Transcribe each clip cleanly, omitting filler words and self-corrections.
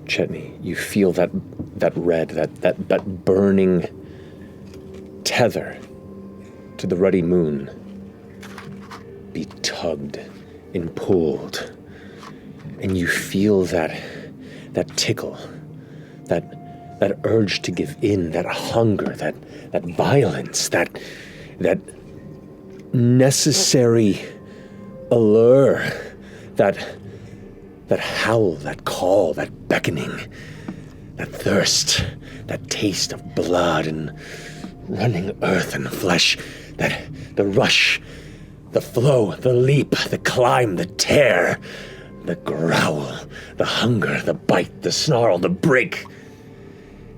Chetney, you feel that red, that burning tether to the ruddy moon be tugged and pulled, and you feel that tickle, that urge to give in, that hunger, that violence, that necessary allure, that howl, that call, that beckoning, that thirst, that taste of blood and running earth and flesh, the rush, the flow, the leap, the climb, the tear, the growl, the hunger, the bite, the snarl, the break.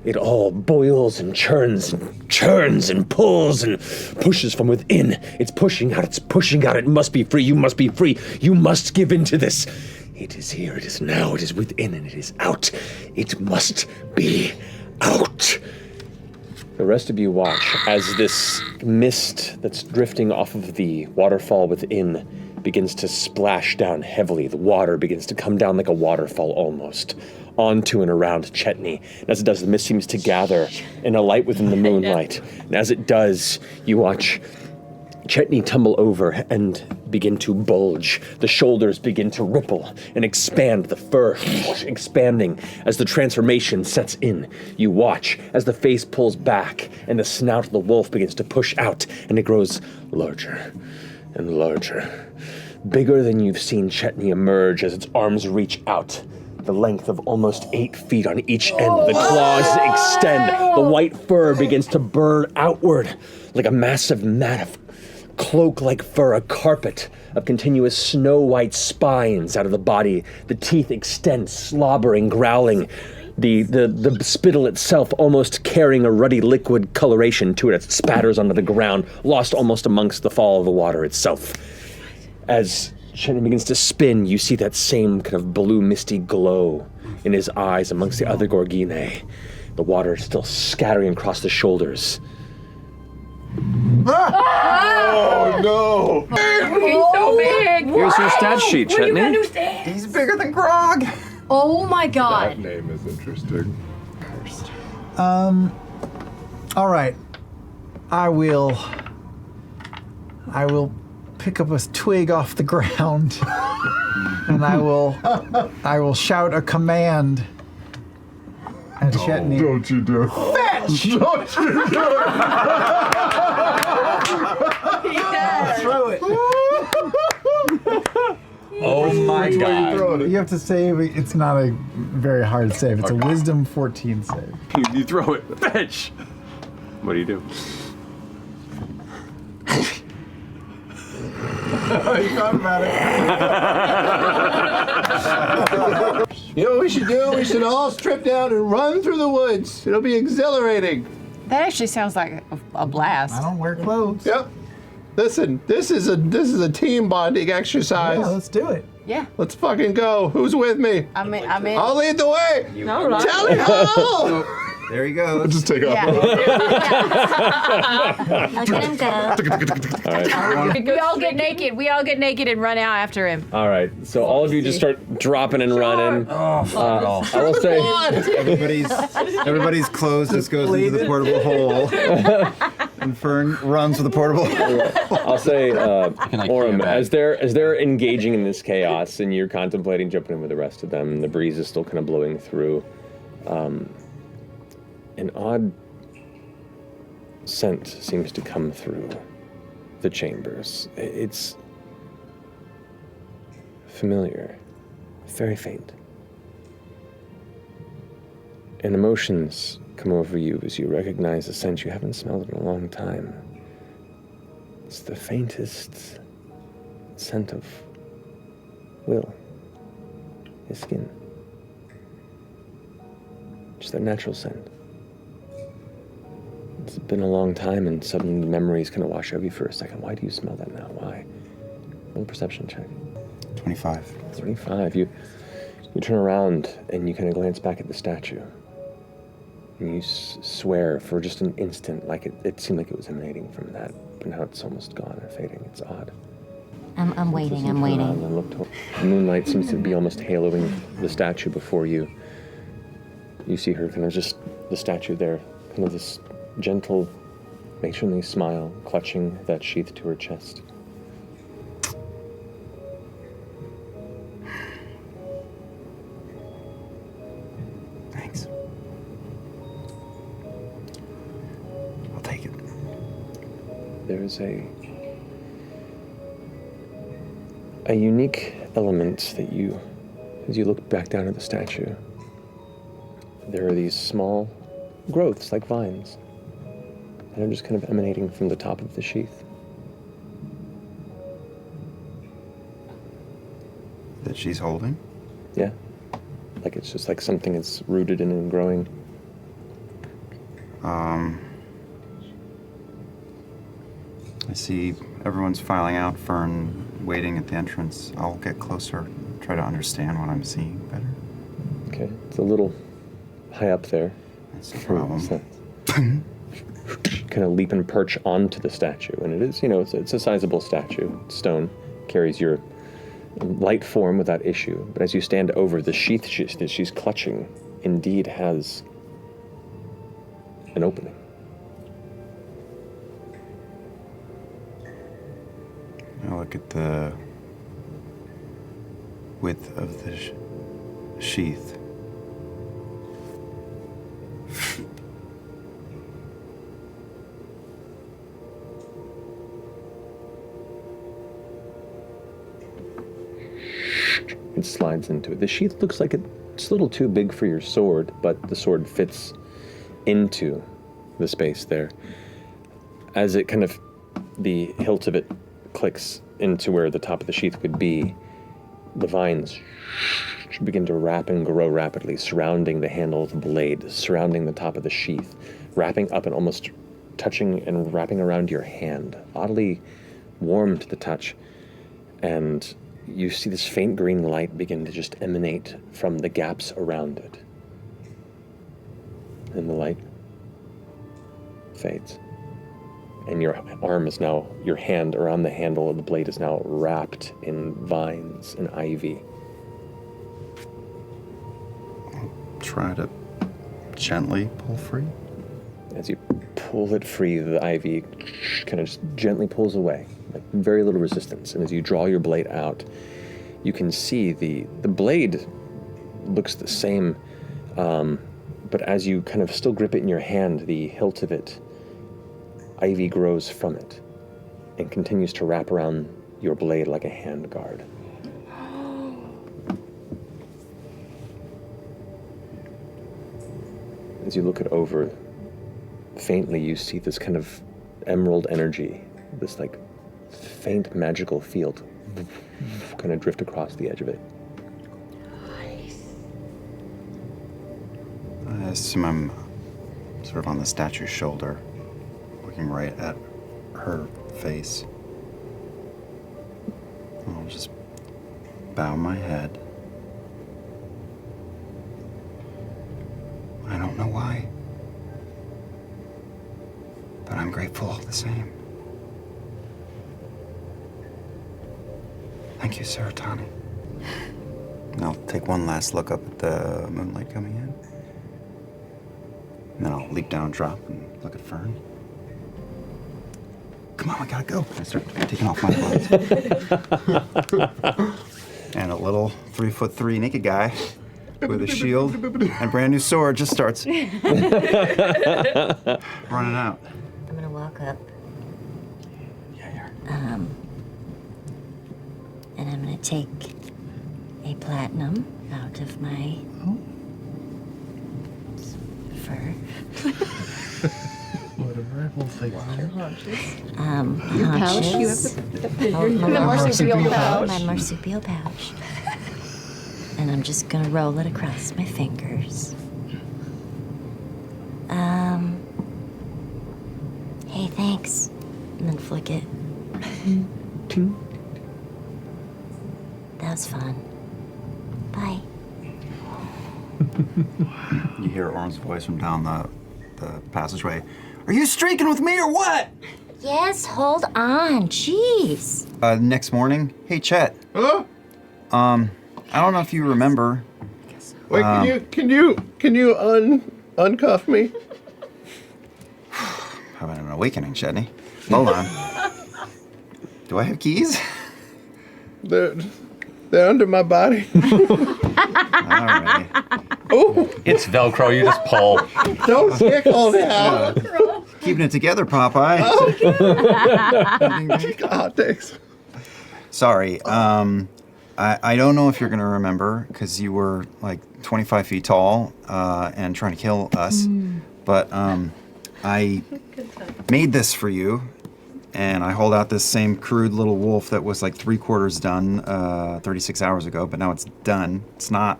It all boils and churns and pulls and pushes from within. It's pushing out, it must be free, you must be free, you must give in to this. It is here, it is now, it is within, and it is out. It must be out. The rest of you watch as this mist that's drifting off of the waterfall within begins to splash down heavily. The water begins to come down like a waterfall almost, onto and around Chetney. And as it does, the mist seems to gather in a light within the moonlight. And as it does, you watch Chetney tumble over and begin to bulge. The shoulders begin to ripple and expand, the fur expanding as the transformation sets in. You watch as the face pulls back and the snout of the wolf begins to push out, and it grows larger and larger. Bigger than you've seen Chetney emerge as its arms reach out, the length of almost 8 feet on each end. The claws extend. The white fur begins to burn outward like a massive mat of cloak-like fur, a carpet of continuous snow-white spines out of the body. The teeth extend, slobbering, growling. The spittle itself almost carrying a ruddy liquid coloration to it as it spatters onto the ground, lost almost amongst the fall of the water itself. As Chetney begins to spin, you see that same kind of blue misty glow in his eyes amongst the other Gorgine. The water still scattering across the shoulders. Oh no! He's so big! Here's your stat sheet, Chetney. He's bigger than Grog! Oh my god. That name is interesting. All right. I will pick up a twig off the ground and I will shout a command at Chetney. Don't you do it. Fetch! Don't you do it! Throw it. Oh my god. You have to save. It's not a very hard save. It's a wisdom 14 save. You throw it. Fetch! What do you do? You thought about it. You know what we should do? We should all strip down and run through the woods. It'll be exhilarating. That actually sounds like a blast. I don't wear clothes. Yep. Listen, this is a team bonding exercise. Yeah, let's do it. Yeah. Let's fucking go. Who's with me? I'm in. I'll lead the way. All right. Tally ho! There he goes. Just take off. Yeah. Look at him go. All right. We all get naked. We all get naked and run out after him. All right. So all of you just start dropping and running. Oh, fuck off. I will say, Everybody's clothes just goes into the portable hole. And Fearne runs with the portable hole. I'll say, Orym, back? as they're engaging in this chaos and you're contemplating jumping in with the rest of them, the breeze is still kind of blowing through. An odd scent seems to come through the chambers. It's familiar, very faint. And emotions come over you as you recognize a scent you haven't smelled in a long time. It's the faintest scent of Will, his skin. Just their natural scent. It's been a long time, and suddenly memories kind of wash over you for a second. Why do you smell that now? Why? Roll a perception check. 25. 25. You turn around and you kind of glance back at the statue. And you swear for just an instant, like it seemed like it was emanating from that, but now it's almost gone and fading. It's odd. I'm waiting, I'm Turn around waiting. and look toward- the moonlight seems to be almost haloing the statue before you. You see her kind of just, the statue there, kind of this gentle, matronly smile, clutching that sheath to her chest. Thanks. I'll take it. There's a unique element that you, as you look back down at the statue, there are these small growths like vines that are just kind of emanating from the top of the sheath. That she's holding? Yeah. Like it's just like something is rooted in and growing. I see everyone's filing out, Fearne waiting at the entrance. I'll get closer, try to understand what I'm seeing better. Okay, it's a little high up there. That's the problem. Kind of leap and perch onto the statue, and it is, it's a sizable statue. Stone carries your light form without issue, but as you stand over, the sheath that she's clutching indeed has an opening. I look at the width of the sheath. It slides into it. The sheath looks like it's a little too big for your sword, but the sword fits into the space there. As it kind of, the hilt of it clicks into where the top of the sheath would be, the vines begin to wrap and grow rapidly, surrounding the handle of the blade, surrounding the top of the sheath, wrapping up and almost touching and wrapping around your hand, oddly warm to the touch. And you see this faint green light begin to just emanate from the gaps around it. And the light fades. And your arm is now, your hand around the handle of the blade is now wrapped in vines and ivy. Try to gently pull free. As you pull it free, the ivy kind of just gently pulls away, like very little resistance. And as you draw your blade out, you can see the blade looks the same, but as you kind of still grip it in your hand, the hilt of it, ivy grows from it and continues to wrap around your blade like a hand guard. As you look it over, faintly you see this kind of emerald energy, this like faint magical field kind of drift across the edge of it. I assume I'm sort of on the statue's shoulder, looking right at her face. I'll just bow my head. I don't know why, but I'm grateful all the same. Thank you, Sir Dani. And I'll take one last look up at the moonlight coming in. And then I'll leap down, drop, and look at Fearne. Come on, we gotta go. I start taking off my clothes. And a little 3'3" naked guy with a shield and brand new sword just starts running out. I'm gonna walk up. Yeah. And I'm gonna take a platinum out of my fur. Whatever, we'll take Pouch. You have the marsupial pouch. My marsupial pouch. And I'm just gonna roll it across my fingers. Hey, thanks. And then flick it. That was fun. Bye. You hear Orym's voice from down the passageway. Are you streaking with me or what? Yes, hold on. Jeez. Next morning, hey Chet. I don't know if you remember, Wait, can you uncuff me? Having an awakening, Chetney. Hold on. Do I have keys? They're under my body. Alright. Oh, It's Velcro, you just pull. don't tickle now. Keeping it together, Popeye. Oh, thanks. Sorry. I don't know if you're going to remember because you were like 25 feet tall and trying to kill us. But I made this for you. And I hold out this same crude little wolf that was like 3/4 done 36 hours ago, but now it's done. It's not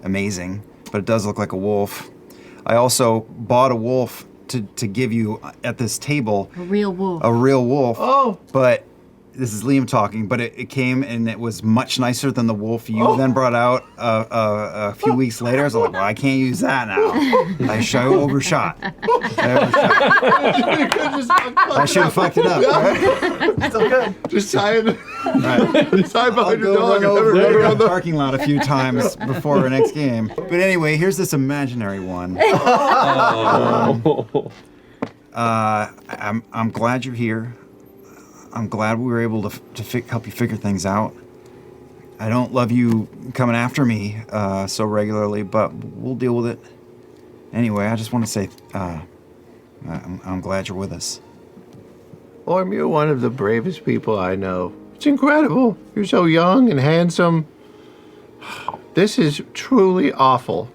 amazing, but it does look like a wolf. I also bought a wolf to give you at this table. A real wolf. A real wolf. Oh. But this is Liam talking, but it came and it was much nicer than the wolf you then brought out a few weeks later. I was like, well, I can't use that now. I overshot. I should have fucked it up. Right? Still good. Just tie it. Right. Tie behind your I'll dog. go and over never there run in the the parking lot a few times before our next game. But anyway, here's this imaginary one. I'm glad you're here. I'm glad we were able to help you figure things out. I don't love you coming after me so regularly, but we'll deal with it. Anyway, I just want to say I'm glad you're with us. Orym, you're one of the bravest people I know. It's incredible. You're so young and handsome. This is truly awful.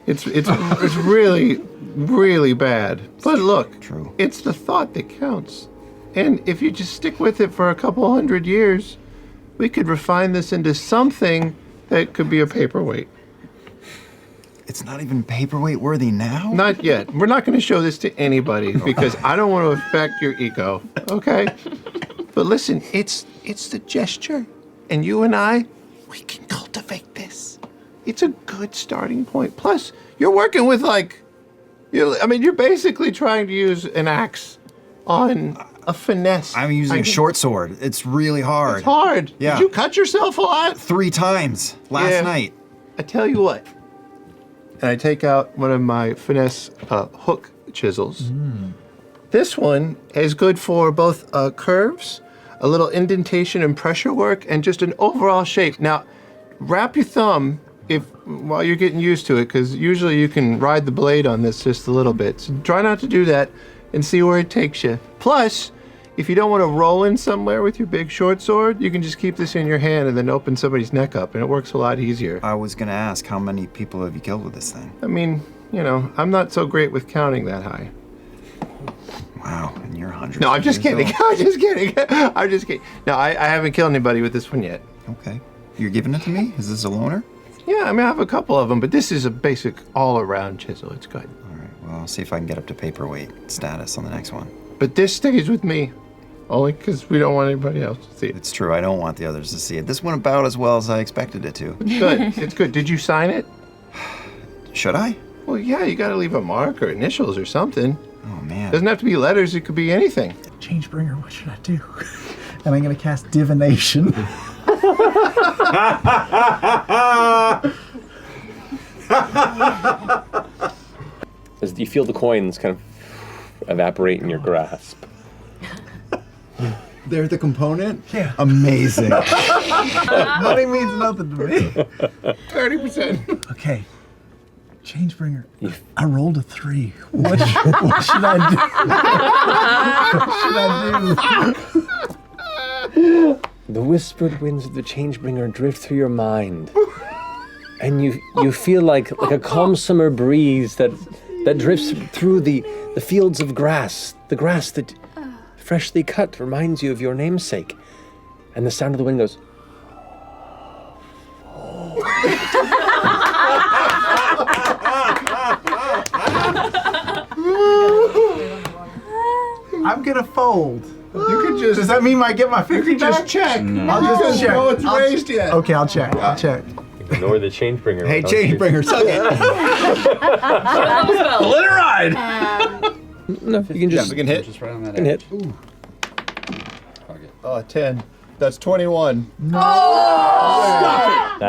It's really, really bad. But look, True. It's the thought that counts. And if you just stick with it for a couple 100 years, we could refine this into something that could be a paperweight. It's not even paperweight worthy now? Not yet. We're not going to show this to anybody because I don't want to affect your ego, okay? But listen, it's the gesture. And you and I, we can cultivate this. It's a good starting point. Plus, you're working with you're basically trying to use an axe on a finesse. I'm using a short sword. It's really hard. It's hard. Yeah. Did you cut yourself a lot? 3 times last night. I tell you what. And I take out one of my finesse hook chisels. This one is good for both curves, a little indentation and pressure work, and just an overall shape. Now, wrap your thumb while you're getting used to it, because usually you can ride the blade on this just a little bit. So try not to do that and see where it takes you. Plus, if you don't want to roll in somewhere with your big short sword, you can just keep this in your hand and then open somebody's neck up, and it works a lot easier. I was going to ask, how many people have you killed with this thing? I mean, I'm not so great with counting that high. Wow, and you're 100. No, I'm just kidding. I'm just kidding. I'm just kidding. No, I haven't killed anybody with this one yet. Okay. You're giving it to me? Is this a loaner? Yeah, I mean, I have a couple of them, but this is a basic all-around chisel. It's good. All right, well, I'll see if I can get up to paperweight status on the next one. But this stays with me, only because we don't want anybody else to see it. It's true, I don't want the others to see it. This went about as well as I expected it to. Good. It's good. Did you sign it? Should I? Well, yeah, you got to leave a mark or initials or something. Oh, man. Doesn't have to be letters. It could be anything. Changebringer, what should I do? And I'm going to cast divination. As you feel the coins kind of evaporate in your grasp. They're the component? Yeah. Amazing. Money means nothing to me. 30%. Okay. Changebringer, I rolled a 3. What should I do? What should I do? The whispered winds of the Changebringer drift through your mind. And you feel like a calm summer breeze that drifts through the fields of grass. The grass that, freshly cut, reminds you of your namesake. And the sound of the wind goes... I'm going to fold. You could just... Does that mean I get my 50 back? Just check. I'll just check. No, it's raised yet. Okay, I'll check. I'll check. Ignore the Changebringer. Hey, Changebringer, suck it. Let it ride! No, you can just... We can hit. Just right on that can edge. hit. Oh, 10. That's 21. That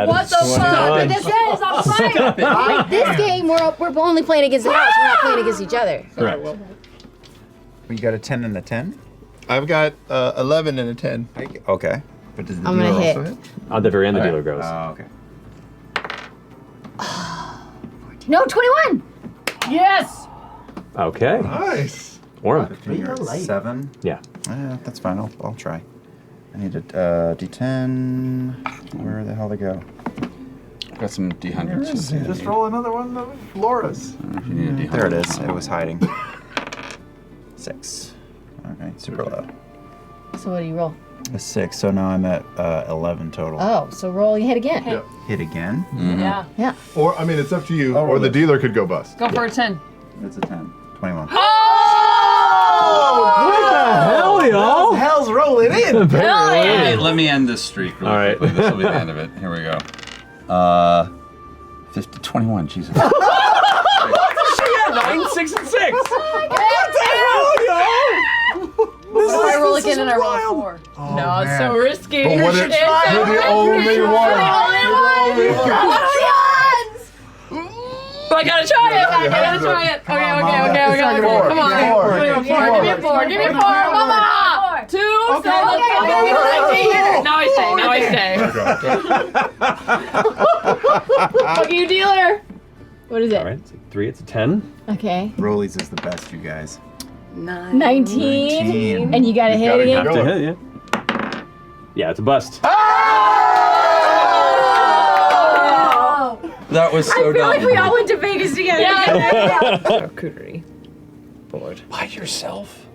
What is the fuck? 21. This is I'm right. Like this game, we're only playing against the house. We're not playing against each other. Correct. You got a 10 and a 10? I've got 11 and a 10. Okay. But does the I'm gonna dealer hit. also hit? At the very end, the dealer goes. Oh, okay. No, 21. Yes. Okay. Nice. Orym. You're at 7. Yeah. That's fine. I'll try. I need a D10. Where the hell they go? Got some D100s. Just roll another one of Laura's. If you need a D100. There it is. It was hiding. 6. Okay, super low. So what do you roll? A 6. So now I'm at 11 total. Oh, so roll your hit again. Yeah. Hit again. Yeah. Yeah. Or, I mean, it's up to you, or the dealer could go bust. Go for a 10. That's a 10. 21. What the hell, y'all? Hell's rolling in. Hey, let me end this streak really All right. quickly. This will be the end of it. Here we go. 21, Jesus. 9, 6, and 6. I roll again and I roll a 4. Oh, No, it's man. so risky. But what if It's so you're the risky. only one? I gotta try it. I gotta try it. Okay. Come on. Give me a 4. Give me a 4. Mama. 2. Okay. Now I stay. Fuck you, dealer. What is it? All right. It's a 3. It's a 10. Okay. Rollies is the best, you guys. 19. 19. And you got to hit gotta again? go. To hit, yeah. Yeah, it's a bust. That was so I feel dumb. like we all went to Vegas together. Yeah. Charcuterie board. By yourself?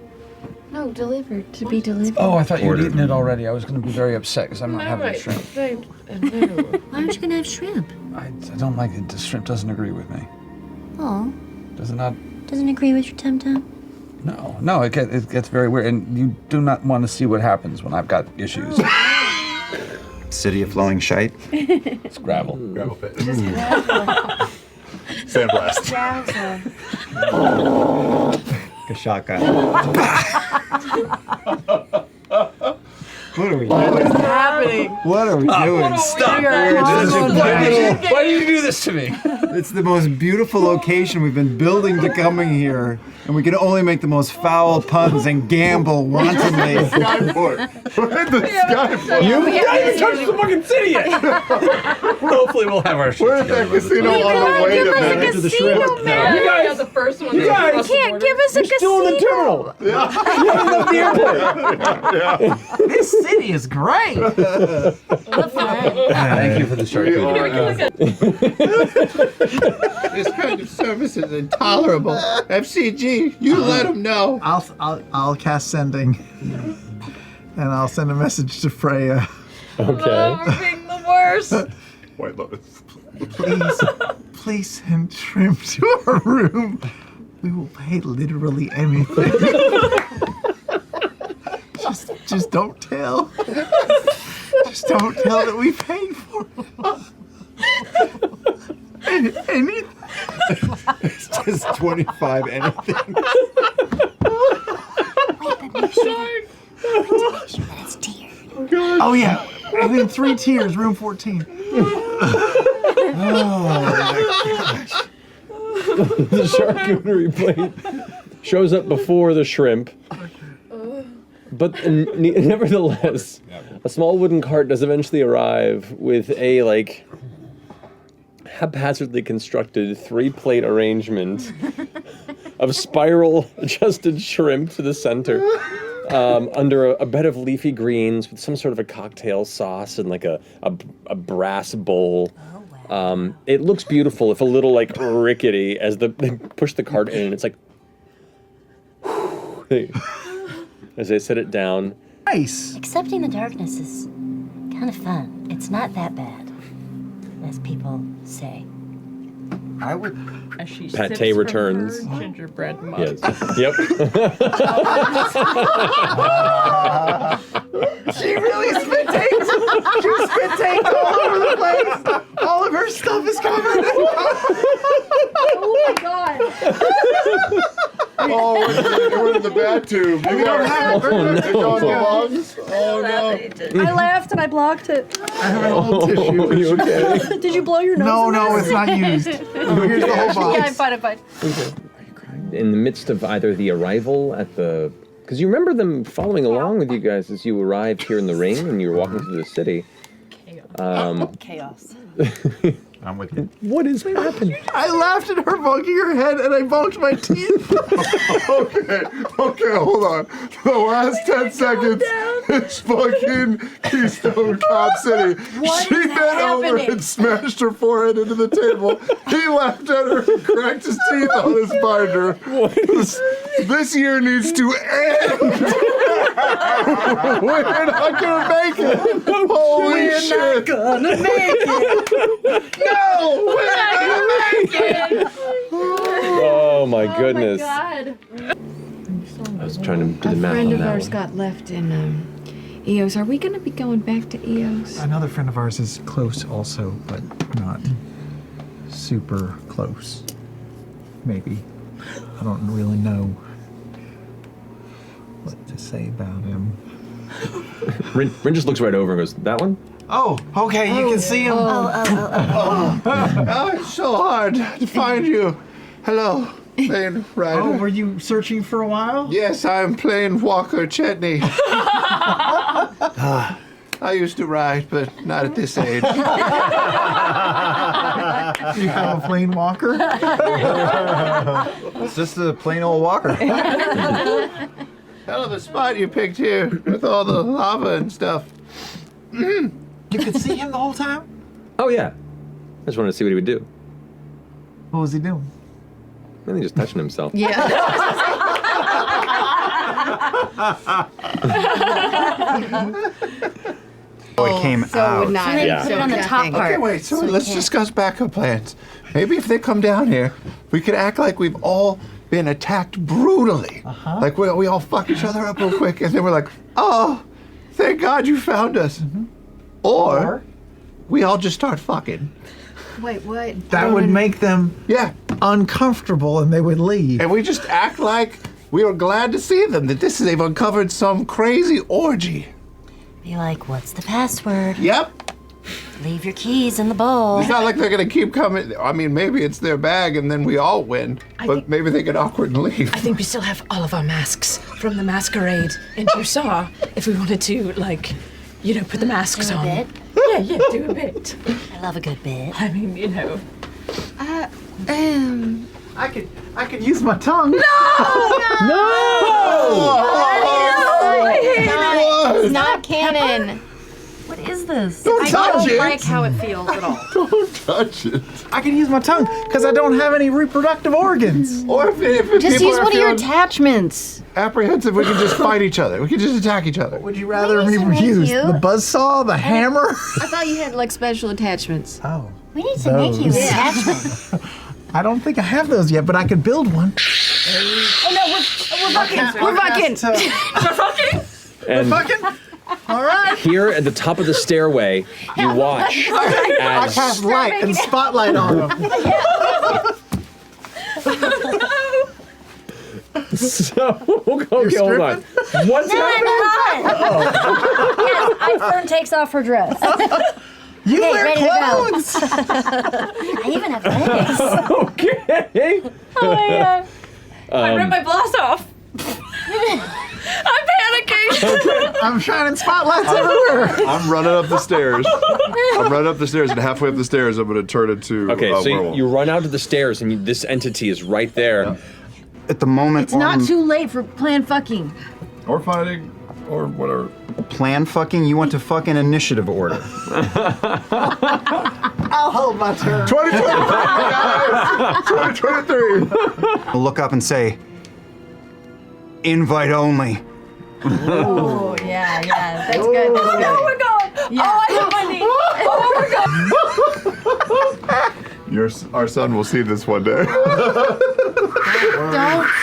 No, delivered. To be delivered. Oh, I thought you'd Ordered. eaten it already. I was going to be very upset because I'm not having shrimp. Why aren't you going to have shrimp? I don't like it. The shrimp doesn't agree with me. Oh, Does it not? doesn't agree with your tum-tum? No, it gets very weird. And you do not want to see what happens when I've got issues. City of Flowing Shite. It's gravel. Gravel pit. Sandblast. A shotgun. What are we doing? Happening. What are we doing? Stop. Why did you do this to me? It's the most beautiful location. We've been building to coming here, and we can only make the most foul puns and gamble wantonly. Skyport. We're in the Skyport. You haven't even touched the fucking city yet. Hopefully we'll have our shit We're at together that by the time. casino on the way to Give us a Vegas. casino, man. You guys, The first one. you guys Can't give us a you're still in the terminal. You haven't left the airport. This city is great. Thank you for the charcuterie. This kind of service is intolerable. FCG, you let them know. I'll cast sending, and I'll send a message to Freya. Okay. We're being the worst. White Lotus. Please send shrimp to our room. We will pay literally anything. just don't tell. Just don't tell that we paid for them. Anything. It's just 25 anything. That's tier. Oh yeah, within 3 tiers, room 14. The charcuterie plate shows up before the shrimp. But nevertheless, a small wooden cart does eventually arrive with a, like, haphazardly constructed 3-plate arrangement of spiral-adjusted shrimp to the center, under a bed of leafy greens with some sort of a cocktail sauce and, like, a brass bowl. It looks beautiful, if a little, like, rickety, as they push the cart in, and it's like... as they set it down. Nice. Accepting the darkness is kind of fun. It's not that bad, as people say. I would. As she Pate sips from returns. her gingerbread mug. Yes. Yep. She really spit takes. She spit takes all over the place. All of her stuff is covered. Oh my god. Oh, we're in the bad tube. You got it on the lungs. Oh no. I laughed and I blocked it. I have an old tissue. Are you okay? Did you blow your nose? No, in no, this? it's not used. Here's the whole box. Yeah, I'm fine, I'm fine. In the midst of either the arrival at the... Because you remember them following along with you guys as you arrived here in the ring and you were walking through the city. Chaos. I'm with you. What is happening? I laughed at her bonking her head and I bonked my teeth. Okay, hold on. The last 10 seconds is fucking Keystone Cop City. She bent over and smashed her forehead into the table. He laughed at her and cracked his teeth on his binder. This year needs to end. We're not gonna make it. Holy shit. Gonna make it. No, we're not gonna make it. Oh my goodness. Oh my God. I was trying to do the math A friend on of that ours one. got left in EOS. Are we going to be going back to EOS? Another friend of ours is close also, but not super close. Maybe. I don't really know what to say about him. Rin just looks right over and goes, that one? Oh, okay, you can see him. Oh, it's so hard to find you. Hello, Planerider. Oh, were you searching for a while? Yes, I'm Plane Walker Chetney. I used to ride, but not at this age. Do you have a plane walker? It's just a plain old walker. Hell of a spot you picked here with all the lava and stuff. You could see him the whole time? Oh yeah. I just wanted to see what he would do. What was he doing? I think just touching himself. Yeah. Oh, it came So out. would not. Yeah. Put it on the top nothing. part. Okay, wait, so So we let's can't- discuss backup plans. Maybe if they come down here, we could act like we've all been attacked brutally. Like we all fuck each other up real quick, and then we're like, oh, thank God you found us. Or we all just start fucking. Wait, what? That would make them Yeah, uncomfortable and they would leave. and we just act like we were glad to see them, that they've uncovered some crazy orgy. Be like, what's the password? Yep. Leave your keys in the bowl. It's not like they're gonna keep coming. I mean, maybe it's their bag and then we all win. But maybe they get awkward and leave. I think we still have all of our masks from the masquerade. And you saw if we wanted to, like, you know, put the masks Do a on. bit. Yeah, do a bit. I love a good bit. I mean, you know. I could use my tongue. It's not canon. What is this? Don't I touch don't it. like how it feels at all. Don't touch it. I can use my tongue because I don't have any reproductive organs. Or if Just people use are one of your feeling attachments. apprehensive, we can just fight each other. We can just attack each other. Would you rather We need me to make use you- the buzzsaw, the hammer? I thought you had like special attachments. Oh, We need to make you an Those. attachment. I don't think I have those yet, but I could build one. Oh no, we're fucking. We're fucking. We're fucking. And Fucking. All right. here at the top of the stairway, you watch I as cast light and spotlight on them. So okay, hold on. What's happening? Yes, Fearne takes off her dress. You Okay, wear ready to go. clothes. I even have legs. Okay. Oh my God. I ripped my blouse off. I'm panicking. I'm shining spotlights everywhere. I'm running up the stairs. And halfway up the stairs, I'm going to turn into Okay, so werewolf. you run out to the stairs, and this entity is right there. At the moment, It's not too late for plan fucking. Or fighting, or whatever. plan fucking, you want to fuck in initiative order. I'll hold my turn. 2023, guys! 2023! I'll look up and say, invite only. Oh yeah, that's good. That's good. Oh my God. Yeah. Oh, I hit my knee. Oh my God. Our son will see this one day. Don't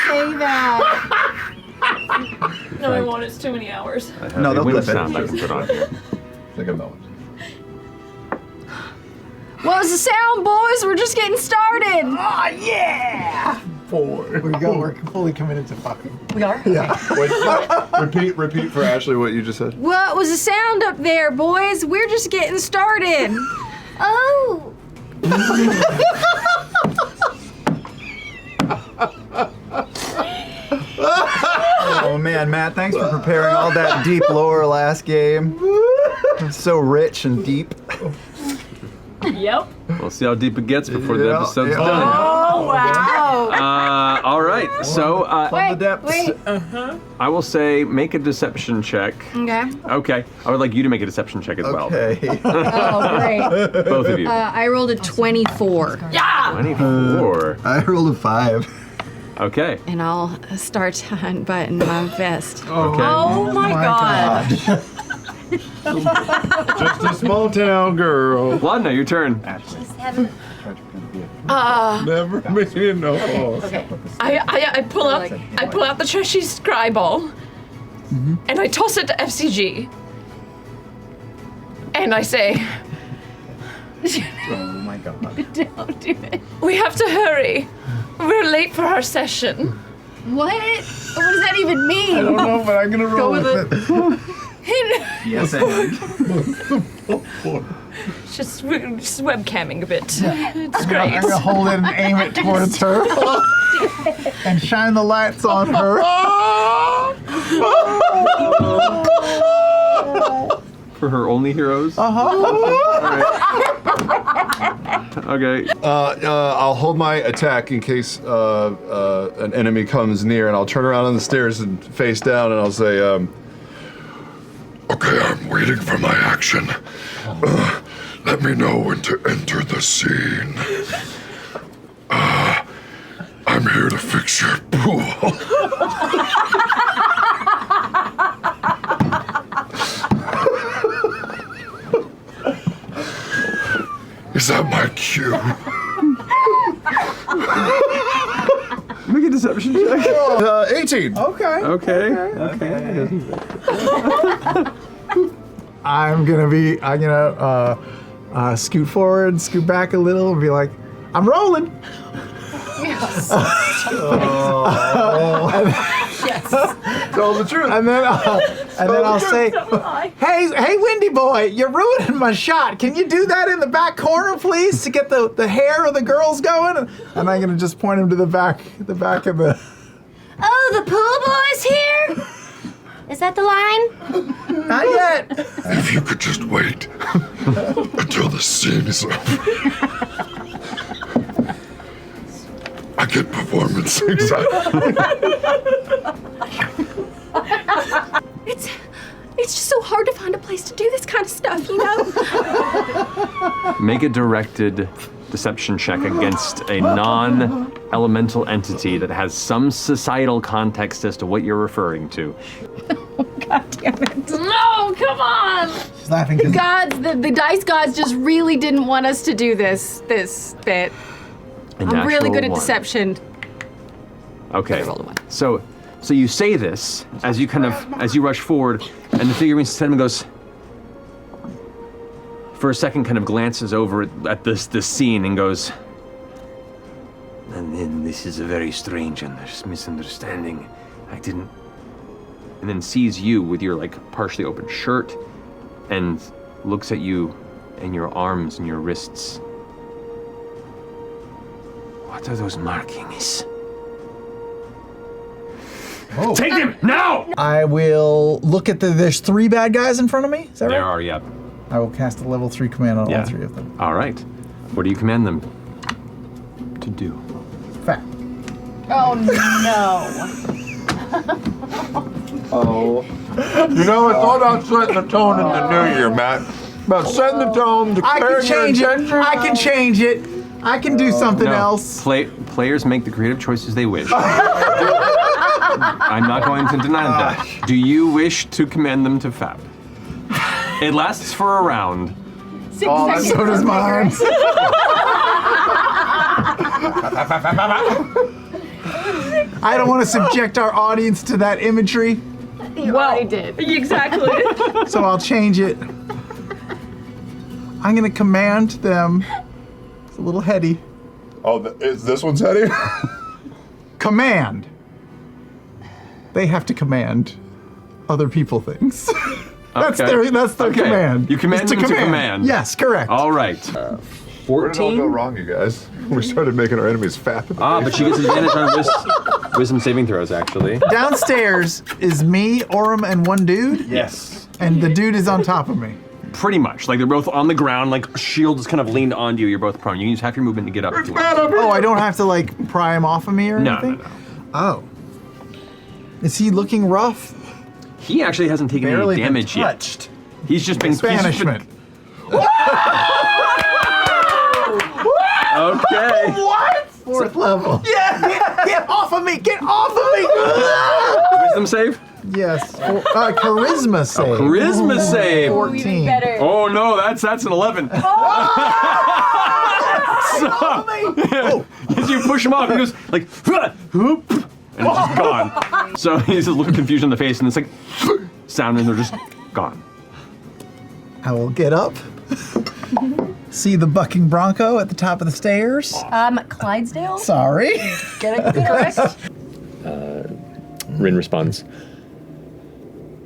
say that. No, I won't. It's too many hours. No, they'll clip sound I it. can put on here. Think of that one. What was the sound, boys? We're just getting started. Oh, yeah. boy. We're fully committed to fucking. We are? Yeah. Wait, repeat for Ashley what you just said. What was the sound up there, boys? We're just getting started. Oh. Oh man, Matt, thanks for preparing all that deep lore last game. It's so rich and deep. Yep. We'll see how deep it gets before the episode's done. Oh, wow. All right, so Wait. I will say make a deception check. Okay. Okay, I would like you to make a deception check as well. Okay. Oh, great. Both of you. I rolled a 24. Yeah. 24. I rolled a 5. Okay. And I'll start to unbutton my vest. Okay. Oh my god. Just a small town girl. Laudna, your turn. Never made no. I pull out the trashy scry ball and I toss it to FCG. And I say, Oh my god. don't do it. We have to hurry. We're late for our session. What? What does that even mean? I don't know, but I'm gonna roll with it. Yes, Just webcamming a bit. It's I'm great. gonna hold it and aim it towards her. And shine the lights on her. For her only heroes? Okay. I'll hold my attack in case an enemy comes near, and I'll turn around on the stairs and face down, and I'll say, "Okay, I'm waiting for my action. Let me know when to enter the scene. I'm here to fix your pool." Is that my cue? Make a deception check. 18. Okay. I'm gonna scoot forward, scoot back a little, and be like, I'm rolling. Yes. Tell the truth. And then I'll say, hey, Windy boy, you're ruining my shot. Can you do that in the back corner, please, to get the hair of the girls going? And I'm gonna just point him to the back of the. Oh, the pool boy's here? Is that the line? Not yet. If you could just wait until the scene is over. I get performance anxiety. It's just so hard to find a place to do this kind of stuff, you know? Make a directed deception check against a non-elemental entity that has some societal context as to what you're referring to. God damn it. No, come on! She's laughing. The gods, the dice gods just really didn't want us to do this bit. I'm really good at deception. Okay. I rolled a 1. So you say this as you rush forward, and the figurine suddenly goes, for a second, kind of glances over at this scene and goes, and then this is a very strange misunderstanding. I didn't. And then sees you with your partially open shirt, and looks at you and your arms and your wrists. What are those markings? Oh. Take him now! I will look at there's 3 bad guys in front of me. Is that right? There are, yeah. I will cast a level 3 command on all 3 of them. All right. What do you command them to do? Fat. Oh no. Oh. You know, it's all about setting the tone in the new year, Matt. About setting the tone, declaring your intentions. I can change it. I can do something else. Players make the creative choices they wish. I'm not going to deny that. Do you wish to command them to fab? It lasts for a round. 6 seconds. So does mine. I don't want to subject our audience to that imagery. Well, I did. Exactly. So I'll change it. I'm going to command them. It's a little heady. Oh, is this one's heading? Command. They have to command other people things. That's their command. You command them to command. Yes, correct. All right. Where did it all go 14. wrong, you guys? We started making our enemies fat. But she gets advantage on wisdom saving throws, actually. Downstairs is me, Orym, and one dude. Yes. And the dude is on top of me. Pretty much. Like they're both on the ground, like shield is kind of leaned onto you. You're both prone. You can use half your movement to get up if you want. Oh, I don't have to like pry him off of me or No, anything? no. Oh. Is he looking rough? He actually hasn't taken Barely any been damage touched. yet. He's just been Banishment. Okay. What? Fourth level. Yeah! Get off of me! Get off of me! Wisdom save? Yes. Charisma save. Charisma save. 14. Better. Oh no, that's an 11. As you push him off, he goes like, whoop, and it's just gone. So he's just looking confused in the face, and it's like sound, and they're just gone. I will get up. See the bucking bronco at the top of the stairs. Clydesdale? Sorry. Get it correct? Rin responds,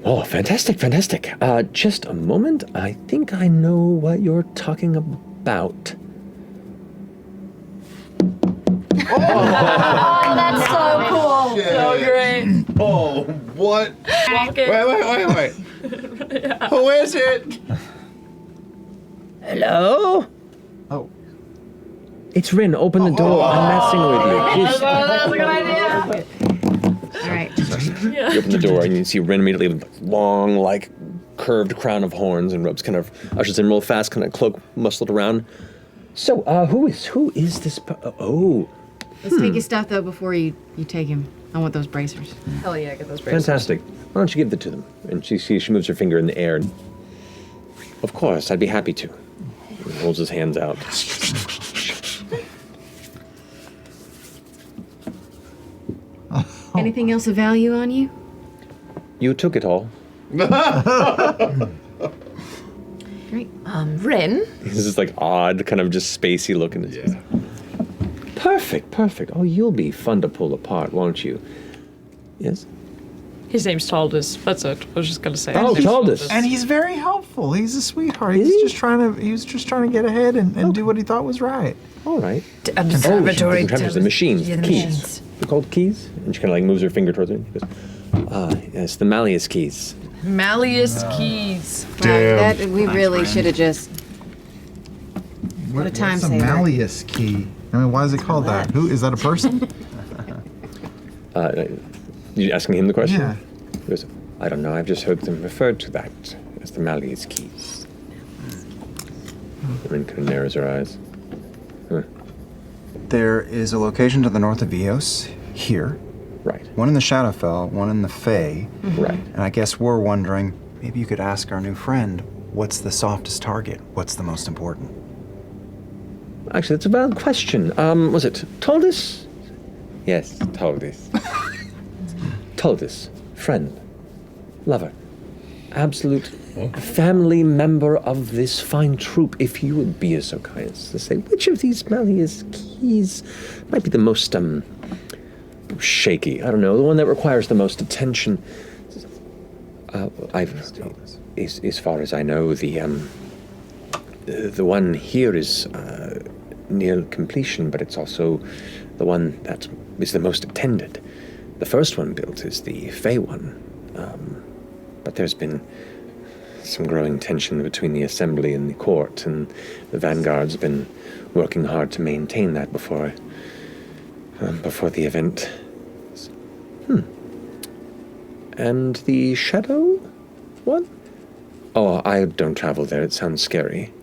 "Oh, fantastic, fantastic. Just a moment. I think I know what you're talking about." Oh, that's so cool. So great. Oh, what? Walk it. Wait. Who is it? Hello? Oh. It's Rin. Open the door. I'm messing with you. Just That's a good idea. All right. you open the door and you see Rin immediately with long, like, curved crown of horns and ropes kind of ushers in real fast, kind of cloak muscled around. So, who is this? Let's take his stuff though before you take him. I want those bracers. Hell yeah, get those bracelets. Fantastic. Why don't you give it to them? And she moves her finger in the air. And, of course, I'd be happy to. He holds his hands out. Anything else of value on you? You took it all. Great. Rin? He's this like odd, kind of just spacey look in his face. Perfect. Oh, you'll be fun to pull apart, won't you? Yes? His name's Taldus. That's it. I was just gonna say. Oh, Taldus. And he's very helpful. He's a sweetheart. Is He he? was just trying to get ahead and do what he thought was right. All right. Observatory. The machines, Yeah, the the keys. machines. They're called keys? And she kind of like moves her finger towards it. She goes, yes, the Malleus keys. Malleus keys. Right, we really should have just. What a time What's a saver. Malleus key? I mean, why is it called that? Who is that? A person? You asking him the question? Yeah. He goes, I don't know. I've just heard them referred to that as the Malleus keys. Rin kind of narrows her eyes. Huh. There is a location to the north of Eos, here. Right. One in the Shadowfell, one in the Fae. Right. And I guess we're wondering, maybe you could ask our new friend, what's the softest target? What's the most important? Actually, that's a valid question. Was it Taldus? Yes, Taldus. Taldus, friend, lover, absolute family member of this fine troop. If you would be so kind as to say which of these Malleus keys might be the most shaky. I don't know, the one that requires the most attention. As far as I know, the one here is near completion, but it's also the one that is the most attended. The first one built is the Fey one, but there's been some growing tension between the Assembly and the Court, and the Vanguard's been working hard to maintain that before the event. And the Shadow one? Oh, I don't travel there. It sounds scary.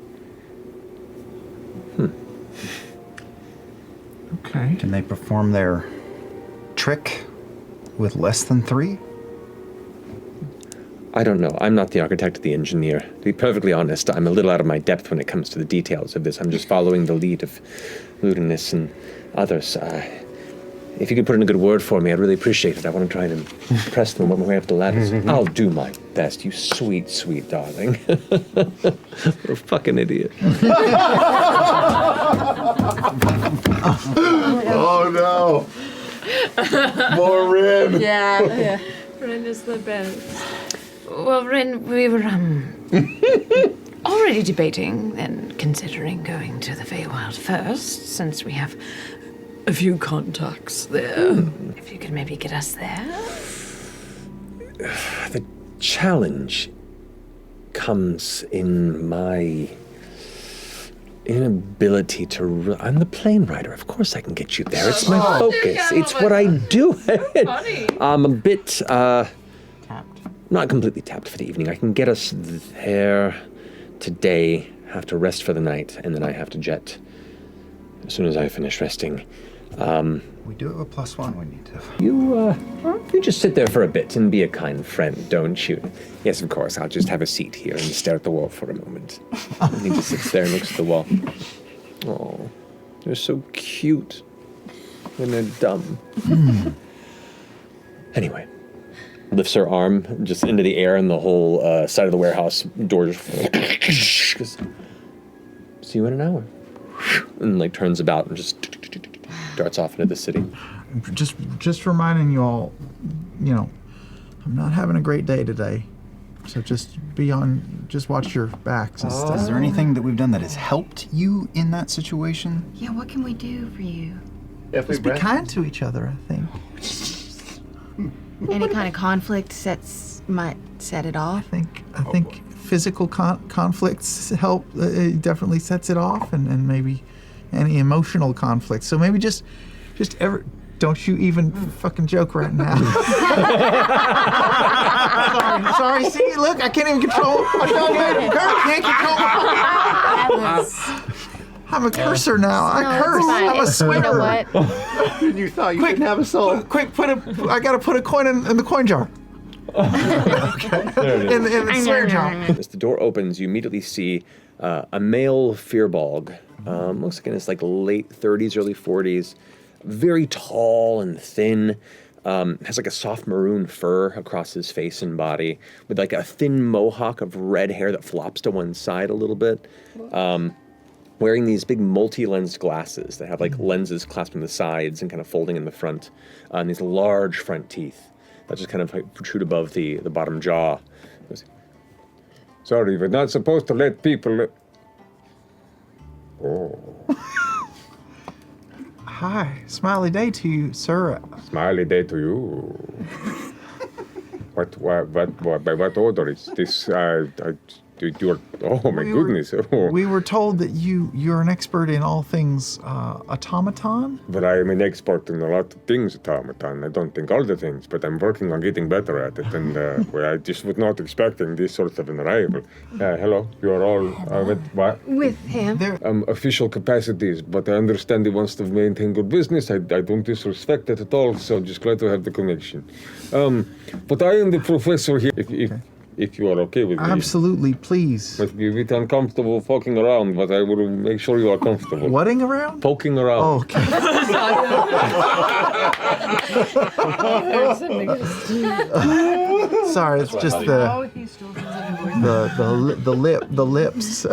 Okay. Can they perform their trick with less than 3? I don't know. I'm not the architect or the engineer. To be perfectly honest, I'm a little out of my depth when it comes to the details of this. I'm just following the lead of Ludinus and others. If you could put in a good word for me, I'd really appreciate it. I want to try and impress them on my way up the ladders. I'll do my best, you sweet, sweet darling. What a fucking idiot. Oh no. More Rin. Yeah. Rin is the best. Well, Rin, we were already debating and considering going to the Feywild first, since we have a few contacts there. If you could maybe get us there. The challenge comes in my inability to. I'm the Planerider. Of course, I can get you there. It's my focus. It's what I do. I'm a bit not completely tapped for the evening. I can get us there today. Have to rest for the night, and then I have to jet as soon as I finish resting. We do have a +1 we need to. You just sit there for a bit and be a kind friend, don't you? Yes, of course. I'll just have a seat here and stare at the wall for a moment. And he just sits there and looks at the wall. Oh, they're so cute. And they're dumb. Anyway, lifts her arm just into the air, and the whole side of the warehouse door just see you in an hour. And like turns about and just darts off into the city. Just reminding you all, I'm not having a great day today. So just watch your backs and stuff. Is there anything that we've done that has helped you in that situation? Yeah, what can we do for you? Just be kind to each other, I think. Any kind of conflict might set it off. I think physical conflicts help. It definitely sets it off, and maybe any emotional conflicts. So maybe just don't you even fucking joke right now. sorry. See, look, I can't even control. Can't control. I'm a cursor now. I curse. I'm a swearer. You know what? You thought you didn't have a soul. Quick, I gotta put a coin in the coin jar. Okay. In the swear jar. As the door opens, you immediately see a male Fearbog. Looks like in his late 30s, early 40s. Very tall and thin. Has like a soft maroon fur across his face and body, with like a thin mohawk of red hair that flops to one side a little bit. Wearing these big multi-lensed glasses that have like lenses clasped on the sides and kind of folding in the front, and these large front teeth that just kind of protrude above the bottom jaw. Sorry, we're not supposed to let people. Oh. Hi, smiley day to you, sir. Smiley day to you. What by what order is this? Oh my goodness. We were told that you're an expert in all things automaton. But I am an expert in a lot of things automaton. I don't think all the things, but I'm working on getting better at it. And I just was not expecting this sort of an arrival. Hello, you are all with what? With him. Official capacities, but I understand he wants to maintain good business. I don't disrespect that at all, so just glad to have the connection. But I am the professor here. If you are okay with me. Absolutely, please. Must be a bit uncomfortable poking around, but I will make sure you are comfortable. Whatting around? Poking around. Oh, okay. Sorry, it's just the lips.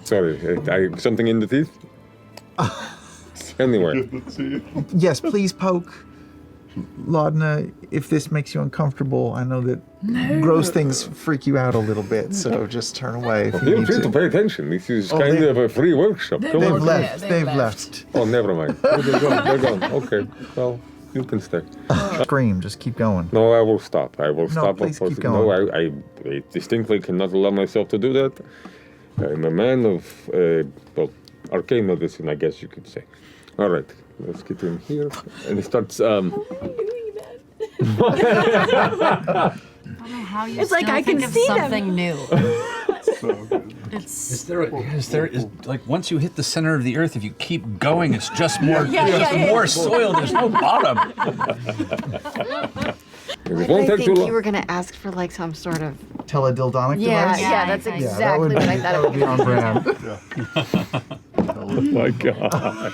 Sorry, something in the teeth? Anyway. Yes, please poke. Laudna, if this makes you uncomfortable, I know that gross things freak you out a little bit, so just turn away if you Feel need free to pay attention. This is kind of a free workshop. Come on. They've left. Oh, never mind. They're gone. Okay, well, you can stay. Scream, just keep going. No, I will stop. Stop. Please keep No, going. I distinctly cannot allow myself to do that. I'm a man of, arcane medicine, I guess you could say. All right. Let's get in here. And he starts. It's like I can see something them. new. Is there like once you hit the center of the earth, if you keep going, it's just more more soil. There's no bottom. It won't take too long. You were going to ask for like some sort of Teledildonic device? Yeah, that's exactly what I thought that would be on brand. Oh my god.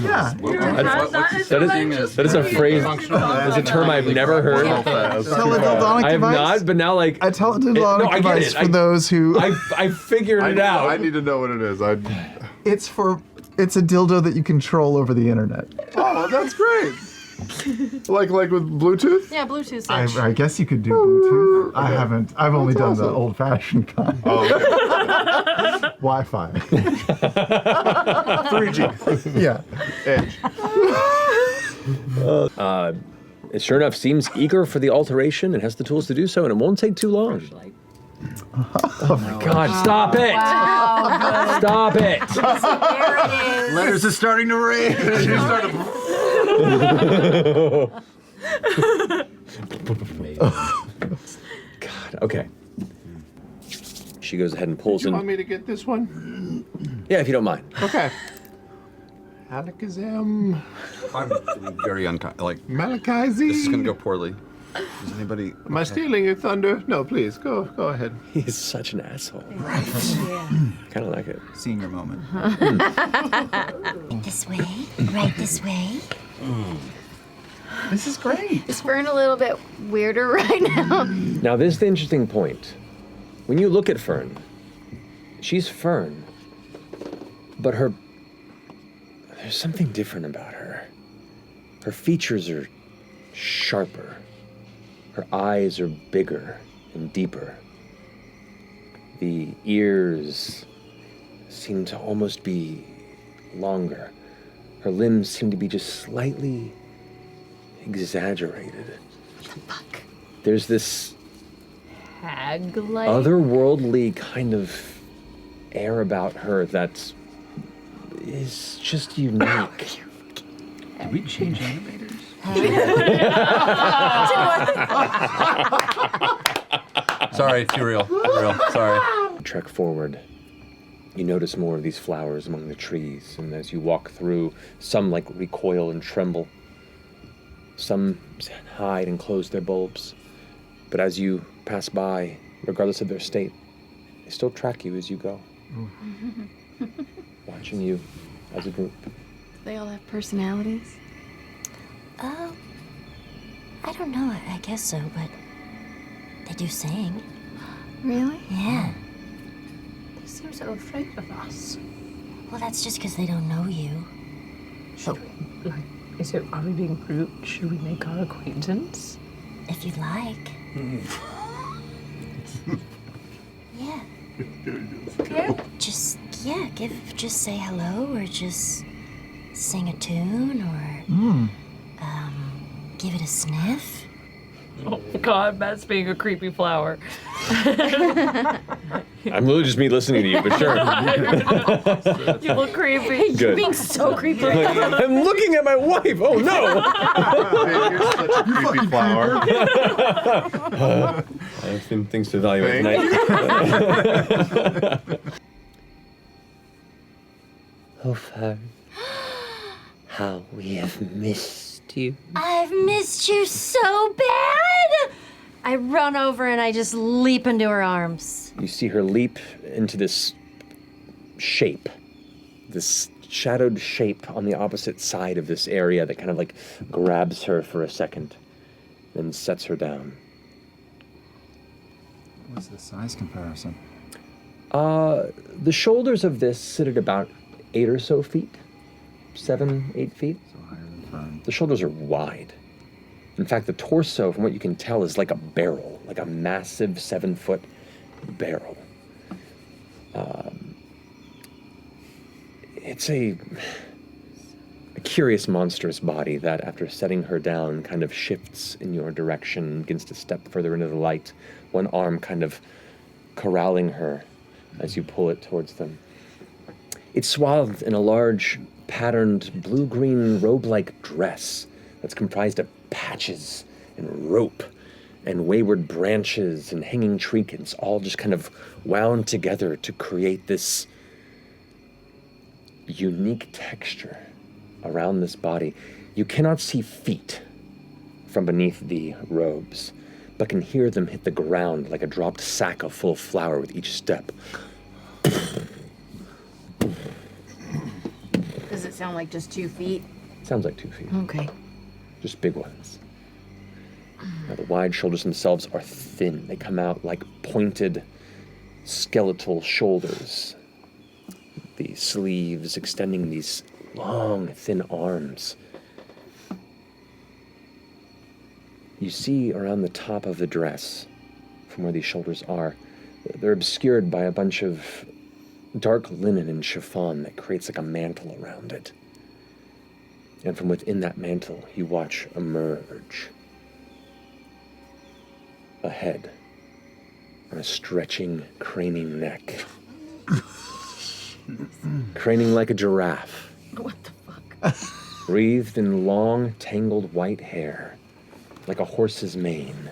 Yeah. That is a phrase. It's a term I've never heard. Teledildonic I have device? not, but now like A teledildonic device for those who. I figured it out. I need to know what it is. It's a dildo that you control over the internet. Oh, Oh, that's great. like with Bluetooth? Yeah, Bluetooth switch. I guess you could do Bluetooth. I haven't. I've only done the old-fashioned kind. Wi-Fi. 3G. Yeah. Edge. It sure enough seems eager for the alteration and has the tools to do so, and it won't take too long. Oh my God, stop it! Wow. Stop it! There it is. Letters are starting to rain. God, okay. She goes ahead and pulls Do you in. want me to get this one? Yeah, if you don't mind. Okay. Alakazam. I'm very like. Malachizi. This is gonna go poorly. Does anybody? Am I stealing your thunder? No, please, go ahead. He is such an asshole. Right. Kind of like it. Senior moment. This way, right this way. This is great. Is Fearne a little bit weirder right now? Now, this is the interesting point. When you look at Fearne, she's Fearne, but there's something different about her. Her features are sharper. Her eyes are bigger and deeper. The ears seem to almost be longer. Her limbs seem to be just slightly exaggerated. What the fuck? There's this Hag-like? otherworldly kind of air about her that is just unique. Did we change animators? Sorry, Furiel. Sorry. Trek forward. You notice more of these flowers among the trees, and as you walk through, some like recoil and tremble. Some hide and close their bulbs. But as you pass by, regardless of their state, they still track you as you go. Watching you as a group. They all have personalities? I don't know, I guess so, but they do sing. Really? Yeah. They seem so afraid of us. Well, that's just because they don't know you. Are we being rude? Should we make our acquaintance? If you'd like. Yeah. Just say hello, or just sing a tune, or give it a sniff. Oh God, Matt's being a creepy flower. I'm literally just me listening to you, but sure. You look creepy. Good. You're being so creepy. I'm looking at my wife. Oh no! You're such a creepy flower. I have some things to evaluate tonight. Oh, Fearne. How we have missed you. I've missed you so bad! I run over and I just leap into her arms. You see her leap into this shape, this shadowed shape on the opposite side of this area that kind of like grabs her for a second, then sets her down. What's the size comparison? The shoulders of this sit at about 8 or so feet, 7, 8 feet. So higher than Fearne. The shoulders are wide. In fact, the torso, from what you can tell, is like a barrel, like a massive 7-foot barrel. It's a curious, monstrous body that, after setting her down, kind of shifts in your direction, begins to step further into the light, one arm kind of corralling her as you pull it towards them. It's swathed in a large, patterned, blue-green robe-like dress that's comprised of patches and rope and wayward branches and hanging trinkets, all just kind of wound together to create this unique texture around this body. You cannot see feet from beneath the robes, but can hear them hit the ground like a dropped sack of full flour with each step. Does it sound like just 2 feet? Sounds like 2 feet. Okay. Just big ones. Now, the wide shoulders themselves are thin. They come out like pointed skeletal shoulders. The sleeves extending these long, thin arms. You see around the top of the dress, from where these shoulders are, they're obscured by a bunch of dark linen and chiffon that creates like a mantle around it. And from within that mantle, you watch emerge a head and a stretching, craning neck. Craning like a giraffe. What the fuck? Wreathed in long, tangled white hair, like a horse's mane,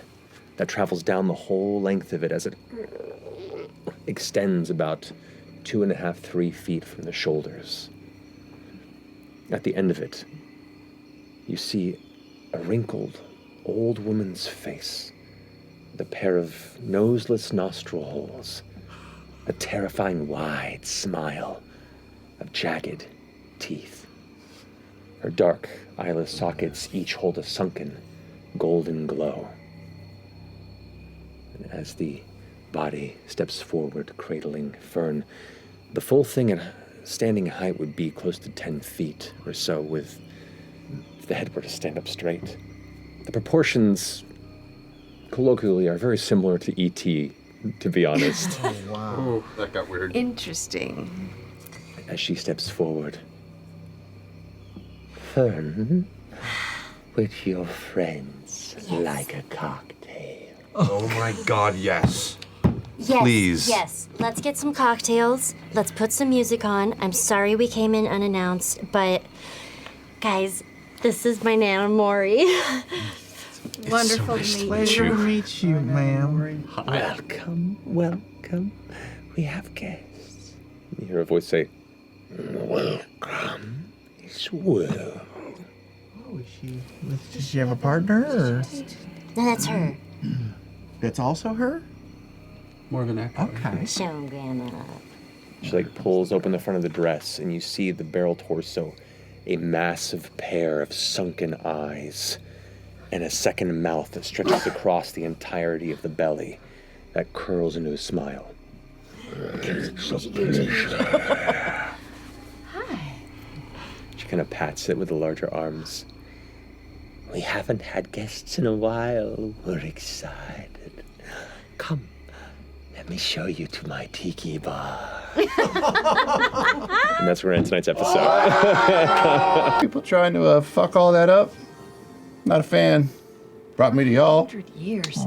that travels down the whole length of it as it extends about 2.5, 3 feet from the shoulders. At the end of it, you see a wrinkled, old woman's face with a pair of noseless nostril holes, a terrifying wide smile of jagged teeth. Her dark, eyeless sockets each hold a sunken, golden glow. And as the body steps forward, cradling Fearne, the full thing at standing height would be close to 10 feet or so, with if the head were to stand up straight. The proportions, colloquially, are very similar to E.T., to be honest. Oh, wow. Ooh, that got weird. Interesting. As she steps forward. Fearne, with your friends, like a cocktail. Oh my God, yes. Yes, Please. yes. Let's get some cocktails. Let's put some music on. I'm sorry we came in unannounced, but guys, this is my Nana Morri. Wonderful so to meet pleasure you. to meet you, ma'am. Welcome, welcome. We have guests. You hear a voice say, welcome as well. Oh, does she have a partner? Or? No, that's her. That's also her? More of an echo. Okay. Show 'em, Grandma. She pulls open the front of the dress, and you see the barrel torso, a massive pair of sunken eyes, and a second mouth that stretches across the entirety of the belly, that curls into a smile. Hi. She kind of pats it with the larger arms. We haven't had guests in a while. We're excited. Come, let me show you to my tiki bar. And that's where we're in tonight's episode. People trying to fuck all that up. Not a fan. Brought me to y'all. 100 years.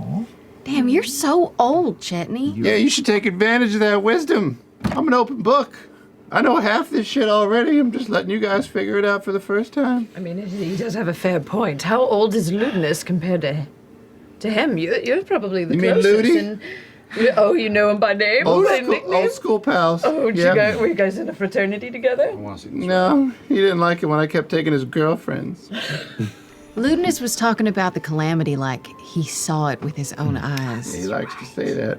Damn, you're so old, Chetney. Yeah, you should take advantage of that wisdom. I'm an open book. I know half this shit already. I'm just letting you guys figure it out for the first time. I mean, he does have a fair point. How old is Lidless compared to him? You're probably the You mean closest. Ludi? And, oh, you know him by name? Old school pals. Oh, yeah. were you guys in a fraternity together? No, he didn't like it when I kept taking his girlfriends. Ludinus was talking about the calamity like he saw it with his own eyes. He likes to say that.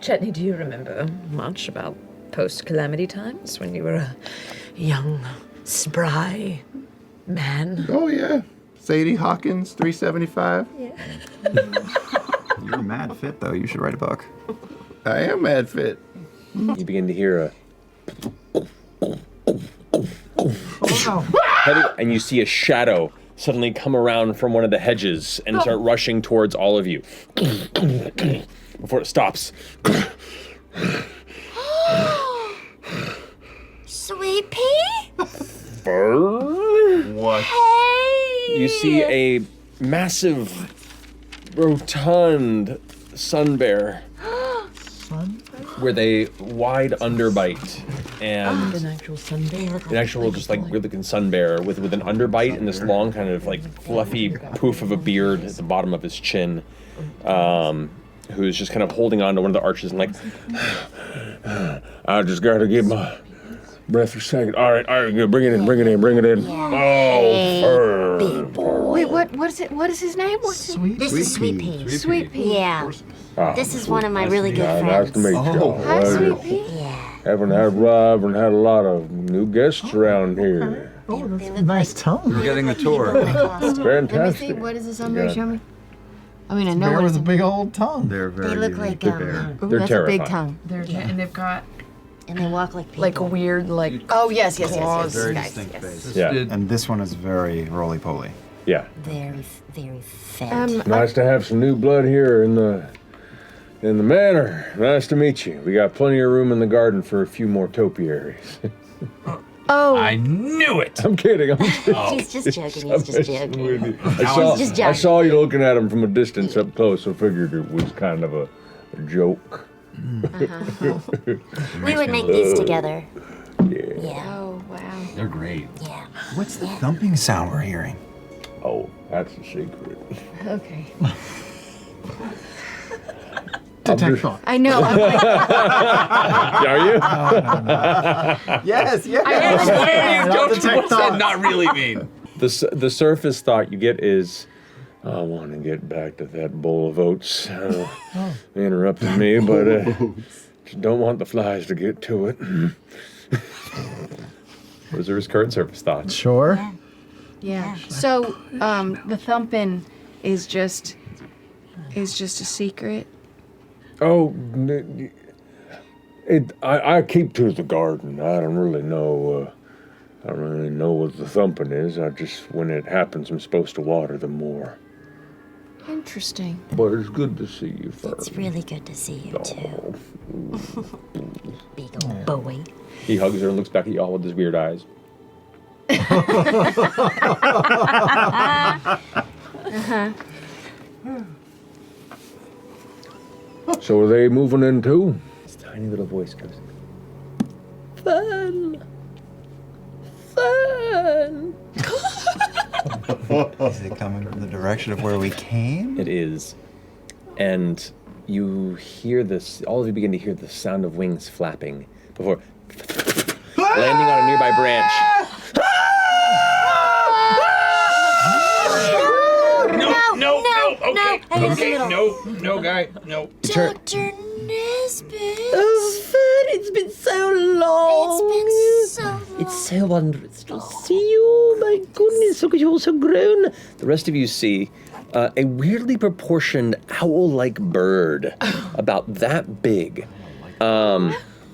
Chetney, do you remember much about post-calamity times when you were a young, spry man? Oh, yeah. Sadie Hawkins, 375. Yeah. You're mad fit, though. You should write a book. I am mad fit. You begin to hear a... and you see a shadow suddenly come around from one of the hedges and start rushing towards all of you. Before it stops. Sweet pea? What? Hey! You see a massive, rotund sun bear with a wide underbite and An actual sunbear. an actual just like good looking sun bear with an underbite and this long kind of like fluffy poof of a beard at the bottom of his chin, who's just kind of holding on to one of the arches and like, I just gotta get my breath for a second. All right, good. Bring it in. Oh, Big boy. Wait, what is it? What is his name? What's Sweet. This is Sweet Pea. Sweet Pea. Yeah. This is one of my really good Nice friends. to meet you. Hi, Sweet Pea. Haven't had a lot of new guests around here. Oh, that's a nice tone. We're getting the tour. Let me see. Fantastic. What is this sunbear? Yeah. Show me. I mean, I know Bear what with is a it. big old tongue. They're very They look unique like bear. Ooh, They're that's a big terrifying. tongue. And they've got And they walk like people. Like a weird, like. Oh, yes. Very Guys, distinct yes. face. Yeah. And this one is very roly-poly. Yeah. Very, very fat. Nice to have some new blood here in the manor. Nice to meet you. We got plenty of room in the garden for a few more topiaries. Oh. I knew it. I'm kidding. He's just joking. He's just joking. I saw you looking at him from a distance up close, so figured it was kind of a joke. We would make these together. Yeah. Oh, wow. They're great. Yeah. What's the thumping sound we're hearing? Oh, that's a secret. Okay. Detect thought. I know. I'm like, Are you? Yes, yes. What does detect thought not really mean? The surface thought you get is, I want to get back to that bowl of oats. They interrupted me, but just don't want the flies to get to it. Those are his current surface thoughts. Sure. yeah. So, the thumping is just a secret. Oh, I keep to the garden. I don't really know. I don't really know what the thumping is. I just, when it happens, I'm supposed to water them more. Interesting. But it's good to see you, Fearne. It's really good to see you too. Big old boy. He hugs her and looks back at y'all with his weird eyes. So are they moving in too? This tiny little voice goes, Fearne! Fearne! Is it coming from the direction of where we came? It is. And you hear this, all of you begin to hear the sound of wings flapping before landing on a nearby branch. No, guy, no. Dr. Nesbitt. Oh, Fearne, it's been so long. It's been so long. It's so wondrous to see you. My goodness, look at you all so grown. The rest of you see a weirdly proportioned owl-like bird, about that big,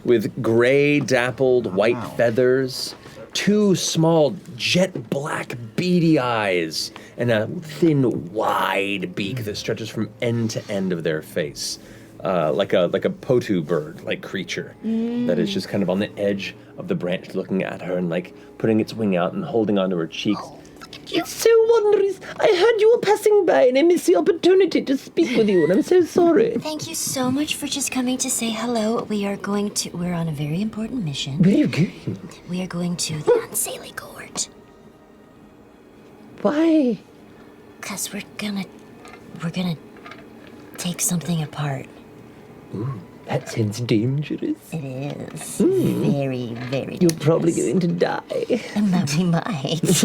with gray dappled white feathers, two small jet black beady eyes, and a thin, wide beak that stretches from end to end of their face. Like a potu bird-like creature that is just kind of on the edge of the branch looking at her and like putting its wing out and holding onto her cheeks. It's so wondrous. I heard you were passing by and I missed the opportunity to speak with you and I'm so sorry. Thank you so much for just coming to say hello. We're on a very important mission. Where are you going? We are going to the Unseelie Court. Why? Because we're gonna take something apart. Ooh, that sounds dangerous. It is. Very, very You're probably going to die. And that we might. It's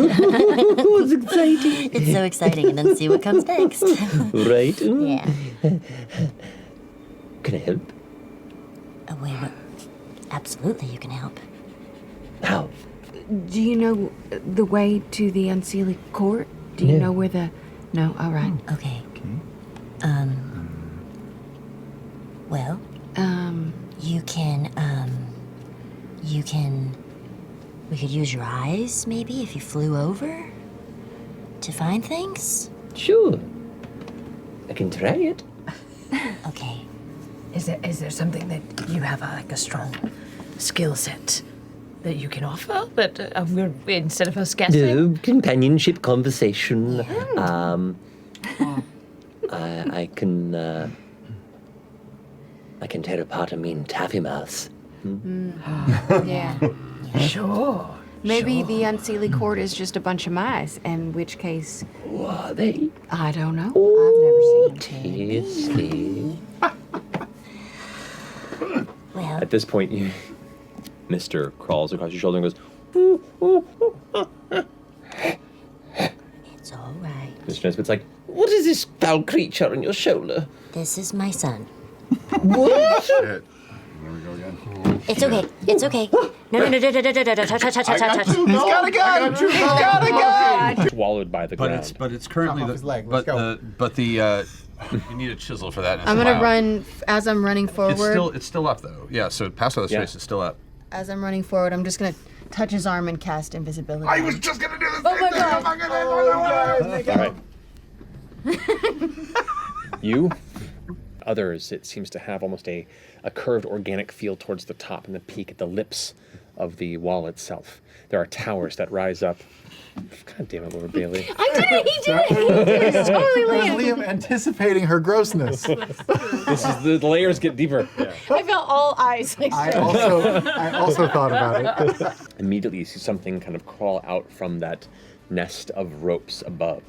exciting. It's so exciting, and then see what comes next. Right? Yeah. Can I help? Wait. Absolutely, you can help. How? Do you know the way to the Unseelie Court? Do you know where the... No? All right. Okay. Well, we could use your eyes, maybe, if you flew over to find things? Sure. I can try it. Okay. Is there something that you have like a strong skill set that you can offer that instead of us guessing? No, companionship, conversation. I can tear apart a mean taffy mouse. Yeah. Sure. Maybe the Unseelie Court is just a bunch of mice, in which case... Who are they? I don't know. Oh, I've never seen them. tasty. Well, At this point, Mr. crawls across your shoulder and goes, it's all right. Mr. Nesbitt's like, What is this foul creature on your shoulder? This is my son. What? Shit. There we go again. It's okay. It's okay. No. Touch. He's got a gun. He's got a gun. swallowed by the ground. But it's currently Chop off his leg. Let's the You need a chisel for that. I'm gonna run as I'm running forward. It's still up though. Yeah. So past all the space, it's still up. As I'm running forward, I'm just gonna touch his arm and cast invisibility. I was just gonna do this. Oh my god! All right. You, others, it seems to have almost a curved organic feel towards the top and the peak at the lips of the wall itself. There are towers that rise up. God damn it, Lord Bailey. I did it! He did it! It's totally Was Liam. Liam anticipating her grossness? This is the layers get deeper. I felt all eyes. Like, I also thought about it. Immediately you see something kind of crawl out from that nest of ropes above.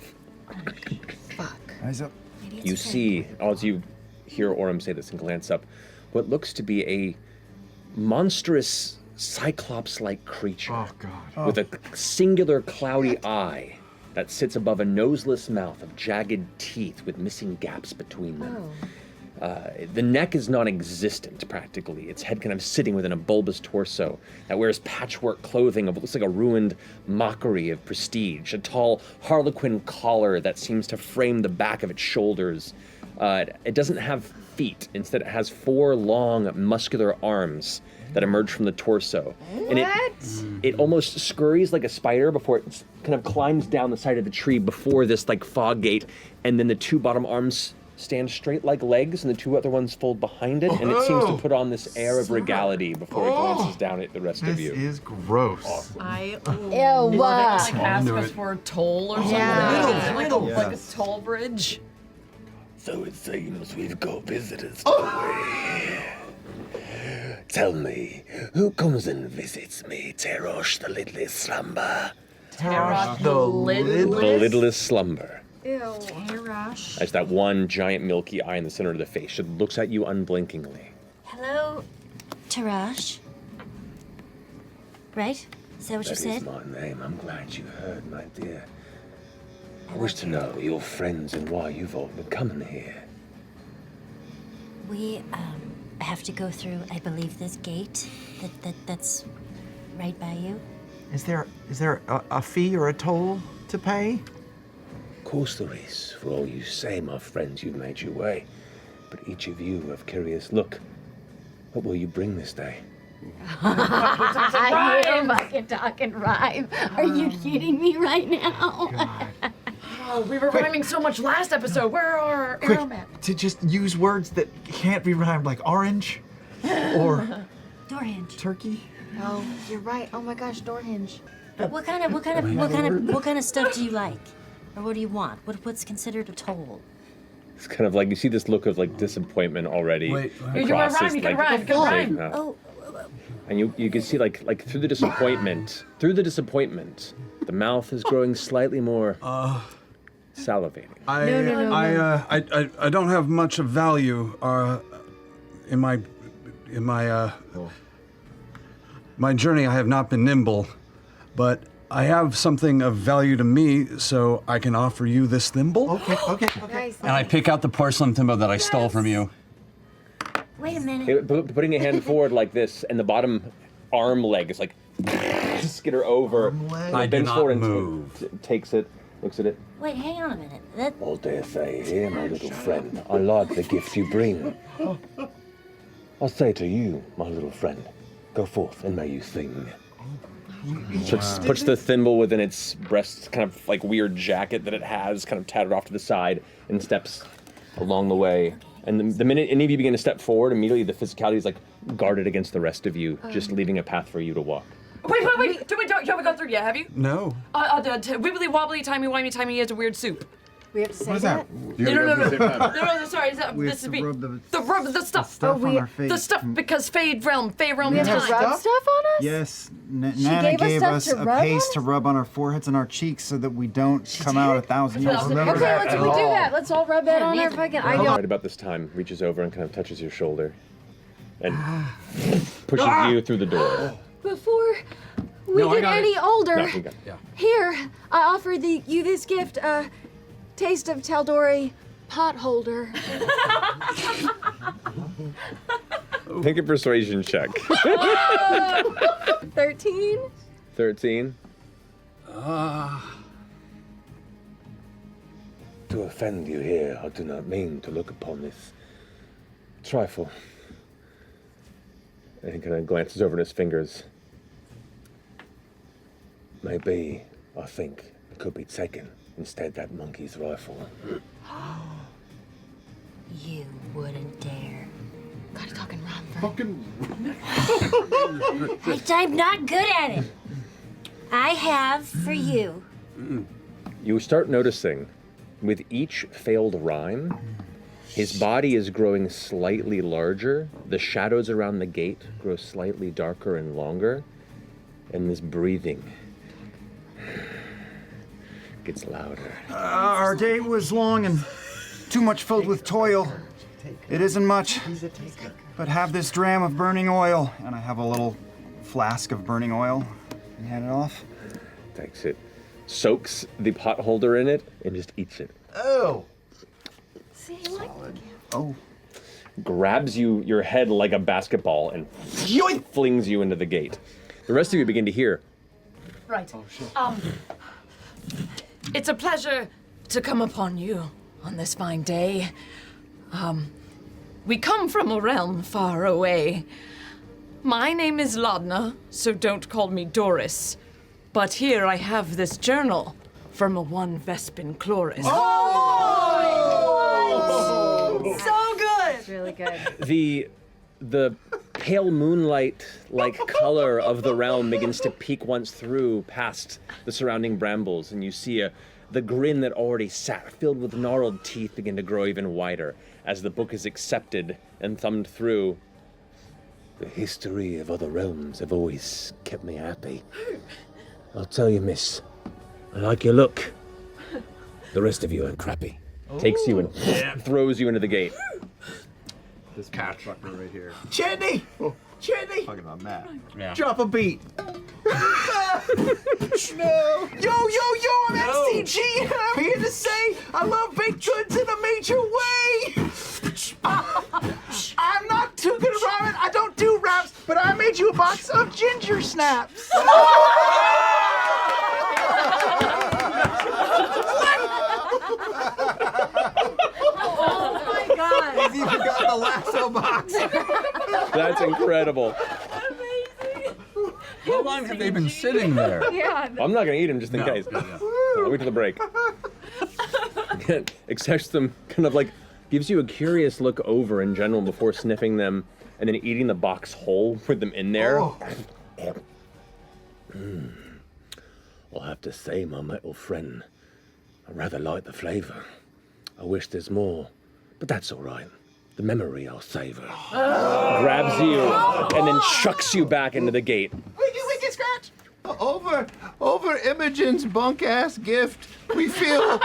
Eyes up. You see, as you hear Orym say this and glance up, what looks to be a monstrous cyclops-like creature with a singular cloudy eye that sits above a noseless mouth of jagged teeth with missing gaps between them. The neck is non-existent, practically. Its head kind of sitting within a bulbous torso that wears patchwork clothing of what looks like a ruined mockery of prestige, a tall harlequin collar that seems to frame the back of its shoulders. It doesn't have feet. Instead, it has 4 long, muscular arms that emerge from the torso. And it almost scurries like a spider before it kind of climbs down the side of the tree before this like fog gate, and then the 2 bottom arms stand straight like legs, and the 2 other ones fold behind it, and it seems to put on this air of regality before it glances down at the rest of you. This is gross. Awesome. Love it. Like ask us for a toll or something. Yeah. Like a toll bridge. So it seems we've got visitors. Tell me, who comes and visits me, Terrosh the Lidless Slumber? Terrosh the The Lidless Slumber. Ew. Terrosh. There's that one giant milky eye in the center of the face. It looks at you unblinkingly. Hello, Terrosh. Right? Is that what you That said? is my name. I'm glad you heard, my dear. I wish to know your friends and why you've all been coming here. We have to go through, I believe, this gate that's right by you. Is there a fee or a toll to pay? Of course there is. For all you say, my friends, you've made your way. But each of you have curious look. What will you bring this day? I fucking talking rhyme. Are you kidding me right now? Oh, we were rhyming so much last episode. Where are our arrow map? To just use words that can't be rhymed, like orange or Door hinge. turkey. Oh, you're right. Oh my gosh, door hinge. What kind of stuff do you like? Or what do you want? What's considered a toll? It's kind of like you see this look of like disappointment already. Wait, You can rhyme, you can rhyme, you can rhyme. Oh, And you can see like through the disappointment, the mouth is growing slightly more salivating. I don't have much of value in my my journey. I have not been nimble, but I have something of value to me, so I can offer you this thimble. Okay. And I pick out the porcelain thimble that I stole from you. wait a minute. Putting a hand forward like this, and the bottom arm leg is like skitter over. I do bends not forward move. And takes it, looks at it. Wait, hang on a minute. All dare say here, my little friend, I like the gift you bring. I'll say to you, my little friend, go forth and may you sing. Puts the thimble within its breast, kind of like weird jacket that it has, kind of tattered off to the side, and steps along the way. And the minute any of you begin to step forward, immediately the physicality is like guarded against the rest of you, just leaving a path for you to walk. Wait. You haven't gone through yet, have you? No. Wibbly wobbly, timey is a weird soup. We have to say What is that? No, sorry. This is me. The stuff. on our face. The stuff because Fey realm We have to time. rub stuff on us? Yes, Nana gave us gave stuff us to a rub paste on? to rub on our foreheads and our cheeks so that we don't come out 1,000 years Okay, later. let's we do that. Let's all rub that on our fucking. I don't. Right about this time, reaches over and kind of touches your shoulder, and pushes you through the door. Before we get any older, No, you got it. here I offer you this gift. Taste of Taldori pot holder. Make a persuasion check. 13. 13. to offend you here. I do not mean to look upon this trifle. And he kind of glances over at his fingers. Maybe, I think, it could be taken. Instead, that monkey's rifle. You wouldn't dare. God, he's talking wrong. Fucking. I'm not good at it. I have for you. You start noticing, with each failed rhyme, his body is growing slightly larger, the shadows around the gate grow slightly darker and longer, and this breathing gets louder. Our day was long and too much filled with toil. It isn't much, but have this dram of burning oil, and I have a little flask of burning oil, and hand it off. Takes it, soaks the pot holder in it, and just eats it. Oh. See, like, Oh. Grabs your head like a basketball and flings you into the gate. The rest of you begin to hear. Right. It's a pleasure to come upon you on this fine day. We come from a realm far away. My name is Laudna, so don't call me Doris. But here I have this journal from a one Vespin Chloris. so good. It's really good. The pale moonlight-like color of the realm begins to peek once through past the surrounding brambles, and you see the grin that already sat, filled with gnarled teeth, begin to grow even wider as the book is accepted and thumbed through. The history of other realms have always kept me happy. I'll tell you, miss, I like your look. The rest of you are crappy. Takes you and throws you into the gate. This cat fucker right here. Chetney! Chetney! Talking about Matt. Yeah. Drop a beat. No. Yo, I'm STG, and I'm here to say I love baked goods in a major way. I'm not too good at ramen. I don't do raps, but I made you a box of ginger snaps. Oh my God. He's even got the lasso box. That's incredible. How long have they been sitting there? Yeah. I'm not gonna eat them just in case. I'll wait till the break. Accepts them, kind of like gives you a curious look over in general before sniffing them and then eating the box whole with them in there. I'll have to say, my metal friend, I rather like the flavor. I wish there's more, but that's all right. The memory I'll savor. Grabs you and then chucks you back into the gate. Wiki scratch. Over Imogen's bunk-ass gift, we feel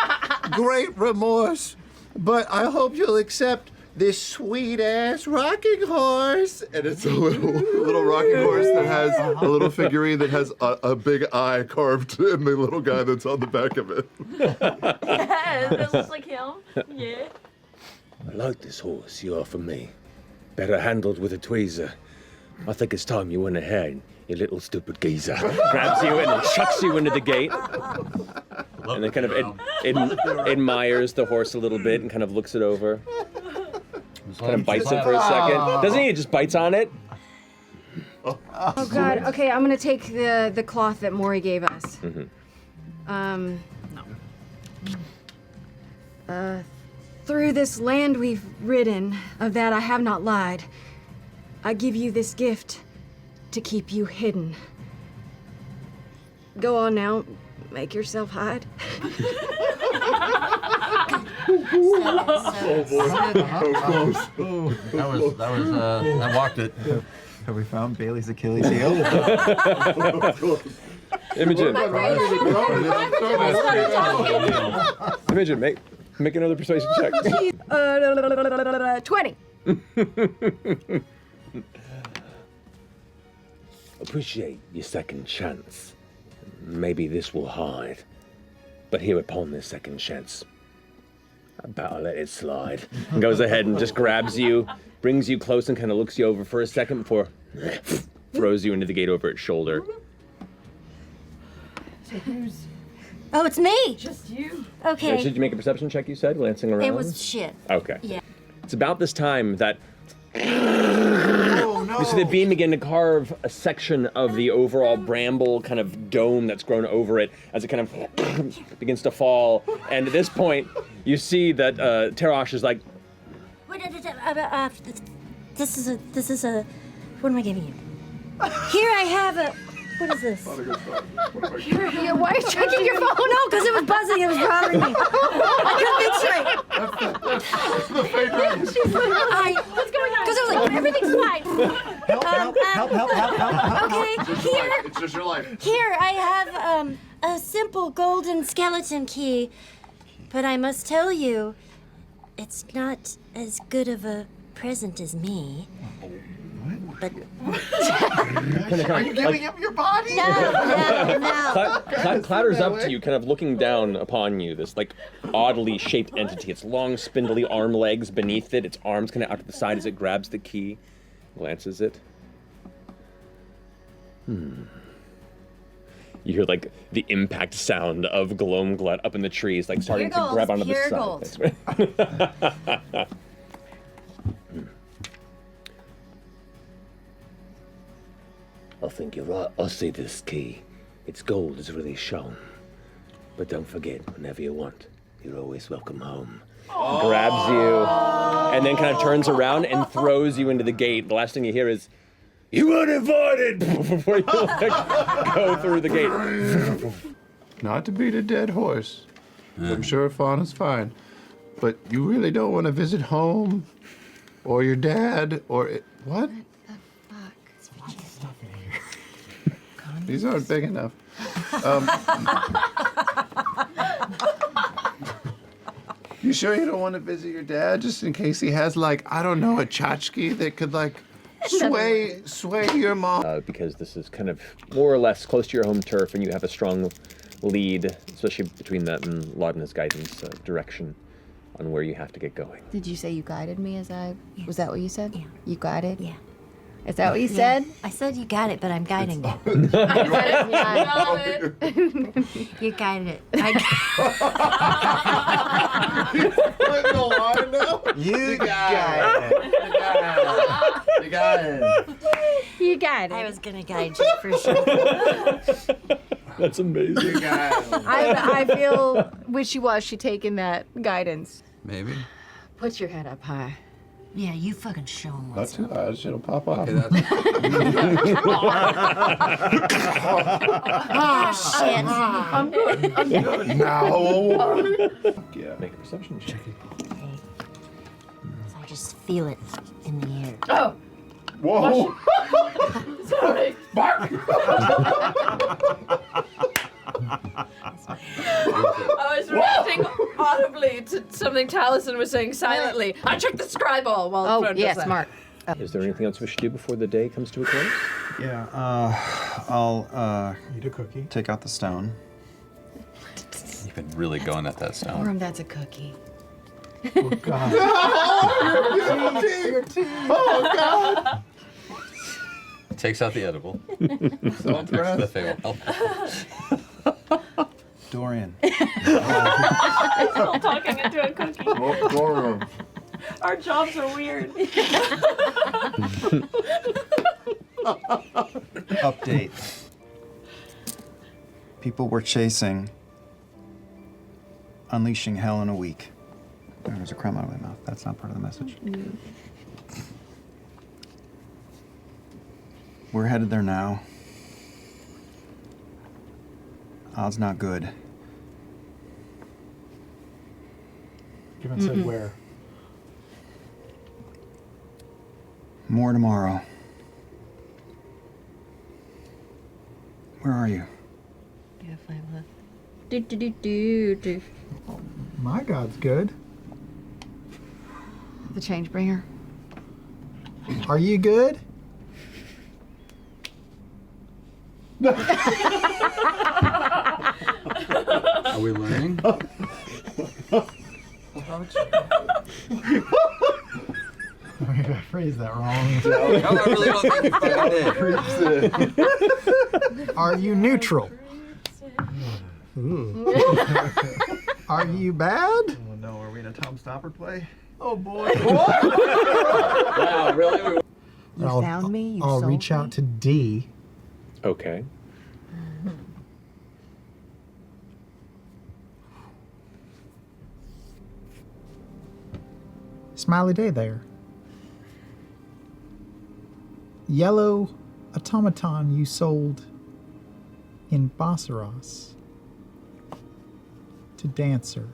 great remorse, but I hope you'll accept this sweet-ass rocking horse. And it's a little rocking horse that has a little figurine that has a big eye carved in the little guy that's on the back of it. Yes, that looks like him. Yeah. I like this horse you offer me. Better handled with a tweezer. I think it's time you went ahead, you little stupid geezer. Grabs you and then chucks you into the gate. And then kind of admires the horse a little bit and kind of looks it over. Kind of bites it for a second. Doesn't he? He just bites on it. Oh God. Okay, I'm gonna take the cloth that Morri gave us. Through this land we've ridden, of that I have not lied. I give you this gift to keep you hidden. Go on now, make yourself hide. I walked it. Have we found Bailey's Achilles heel? Imogen. Imogen, make another persuasion check. 20. Appreciate your second chance. Maybe this will hide. But here upon this second chance, I better let it slide. And goes ahead and just grabs you, brings you close and kind of looks you over for a second before throws you into the gate over its shoulder. So Oh, it's me. Just you. Okay. Did you make a perception check, you said, glancing around? It was shit. Okay. Yeah. It's about this time that you see the beam begin to carve a section of the overall bramble kind of dome that's grown over it as it kind of begins to fall. And at this point, you see that Terrosh is like, This is a. What am I giving you? Here I have a. What is this? Why are you checking your phone? No, because it was buzzing. It was bothering me. I couldn't think straight. What's going on? Because I was like, everything's fine. Help. Okay, here. It's just your life. Here I have a simple golden skeleton key, but I must tell you, it's not as good of a present as me. But Are you giving up your body? No. clatters up to you, kind of looking down upon you, this like oddly shaped entity. Its long, spindly arm legs beneath it, its arms kind of out to the side as it grabs the key, glances it. You hear like the impact sound of Gloamglut up in the trees, like starting to grab onto the side. I think you're right. I'll see this key. Its gold is really shone. But don't forget, whenever you want, you're always welcome home. Grabs you, and then kind of turns around and throws you into the gate. The last thing you hear is, "You weren't invited!" before you like, go through the gate. Not to beat a dead horse. I'm sure Fauna's fine. But you really don't want to visit home or your dad or... What? These aren't big enough. You sure you don't want to visit your dad just in case he has like, I don't know, a tchotchke that could like sway your mom? Because this is kind of more or less close to your home turf and you have a strong lead, especially between that and Laudna's guidance direction on where you have to get going. Did you say you guided me as I... Yeah. Was that what you said? Yeah. You guided? Yeah. Is that what you said? I said you got it, but I'm guiding you. You guided it. You got it. You got it. You got it. I was gonna guide you for sure. That's amazing. I feel wishy-washy taking that guidance. Maybe. Put your head up high. Yeah, you fucking show him Not what's too high, it'll pop off. Oh, shit. I'm good. I'm good. No. Yeah. Make a perception check. So I just feel it in the air. Oh. Whoa. Sorry. Bark. I was reacting audibly to something Taliesin was saying silently. I checked the scry ball while Fearne does that. Smart. Is there anything else we should do before the day comes to a close? Yeah, I'll Eat a cookie. take out the stone. You've been really going at that stone. Orym, that's a cookie. Oh, God. Your teeth. Oh, God. Takes out the edible. So impressed. The fey will help. Dorian. Still talking into a cookie. Our jobs are weird. Update. People were chasing, unleashing hell in a week. There's a crumb out of my mouth. That's not part of the message. We're headed there now. Odds not good. You haven't said where. More tomorrow. Where are you? You have 5 left. Do. My God's good. The Changebringer. Are you good? Are we learning? Maybe I phrased that wrong. I really don't think you fucking did. Are you neutral? Ooh. Are you bad? Oh no, are we in a Tom Stopper play? Oh boy. Wow, really? You found me. You I'll sold reach me? out to D. Okay. Smiley day there. Yellow automaton you sold in Bosseros to Dancer.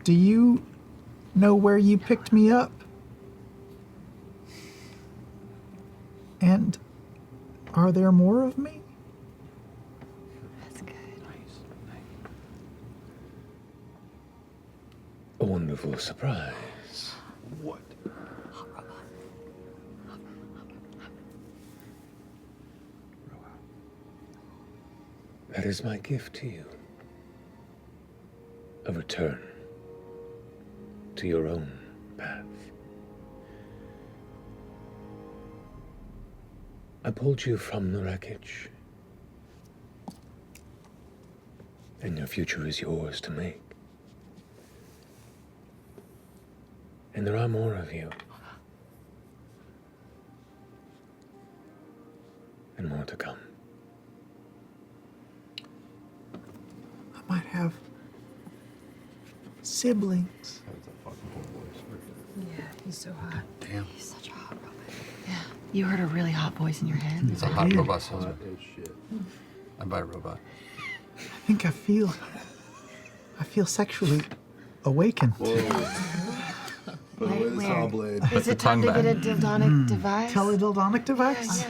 Do you know where you picked me up? And are there more of me? That's good. A wonderful surprise. What? That is my gift to you. A return to your own path. I pulled you from the wreckage, and your future is yours to make. And there are more of you. And more to come. I might have siblings. Yeah, he's so hot. Damn. He's such a hot robot. Yeah. You heard a really hot voice in your head. It's a hot robot salesman. I buy a robot. I think I feel sexually awakened. Where? blade. Is it time to get a dildonic device? Teledildonic device?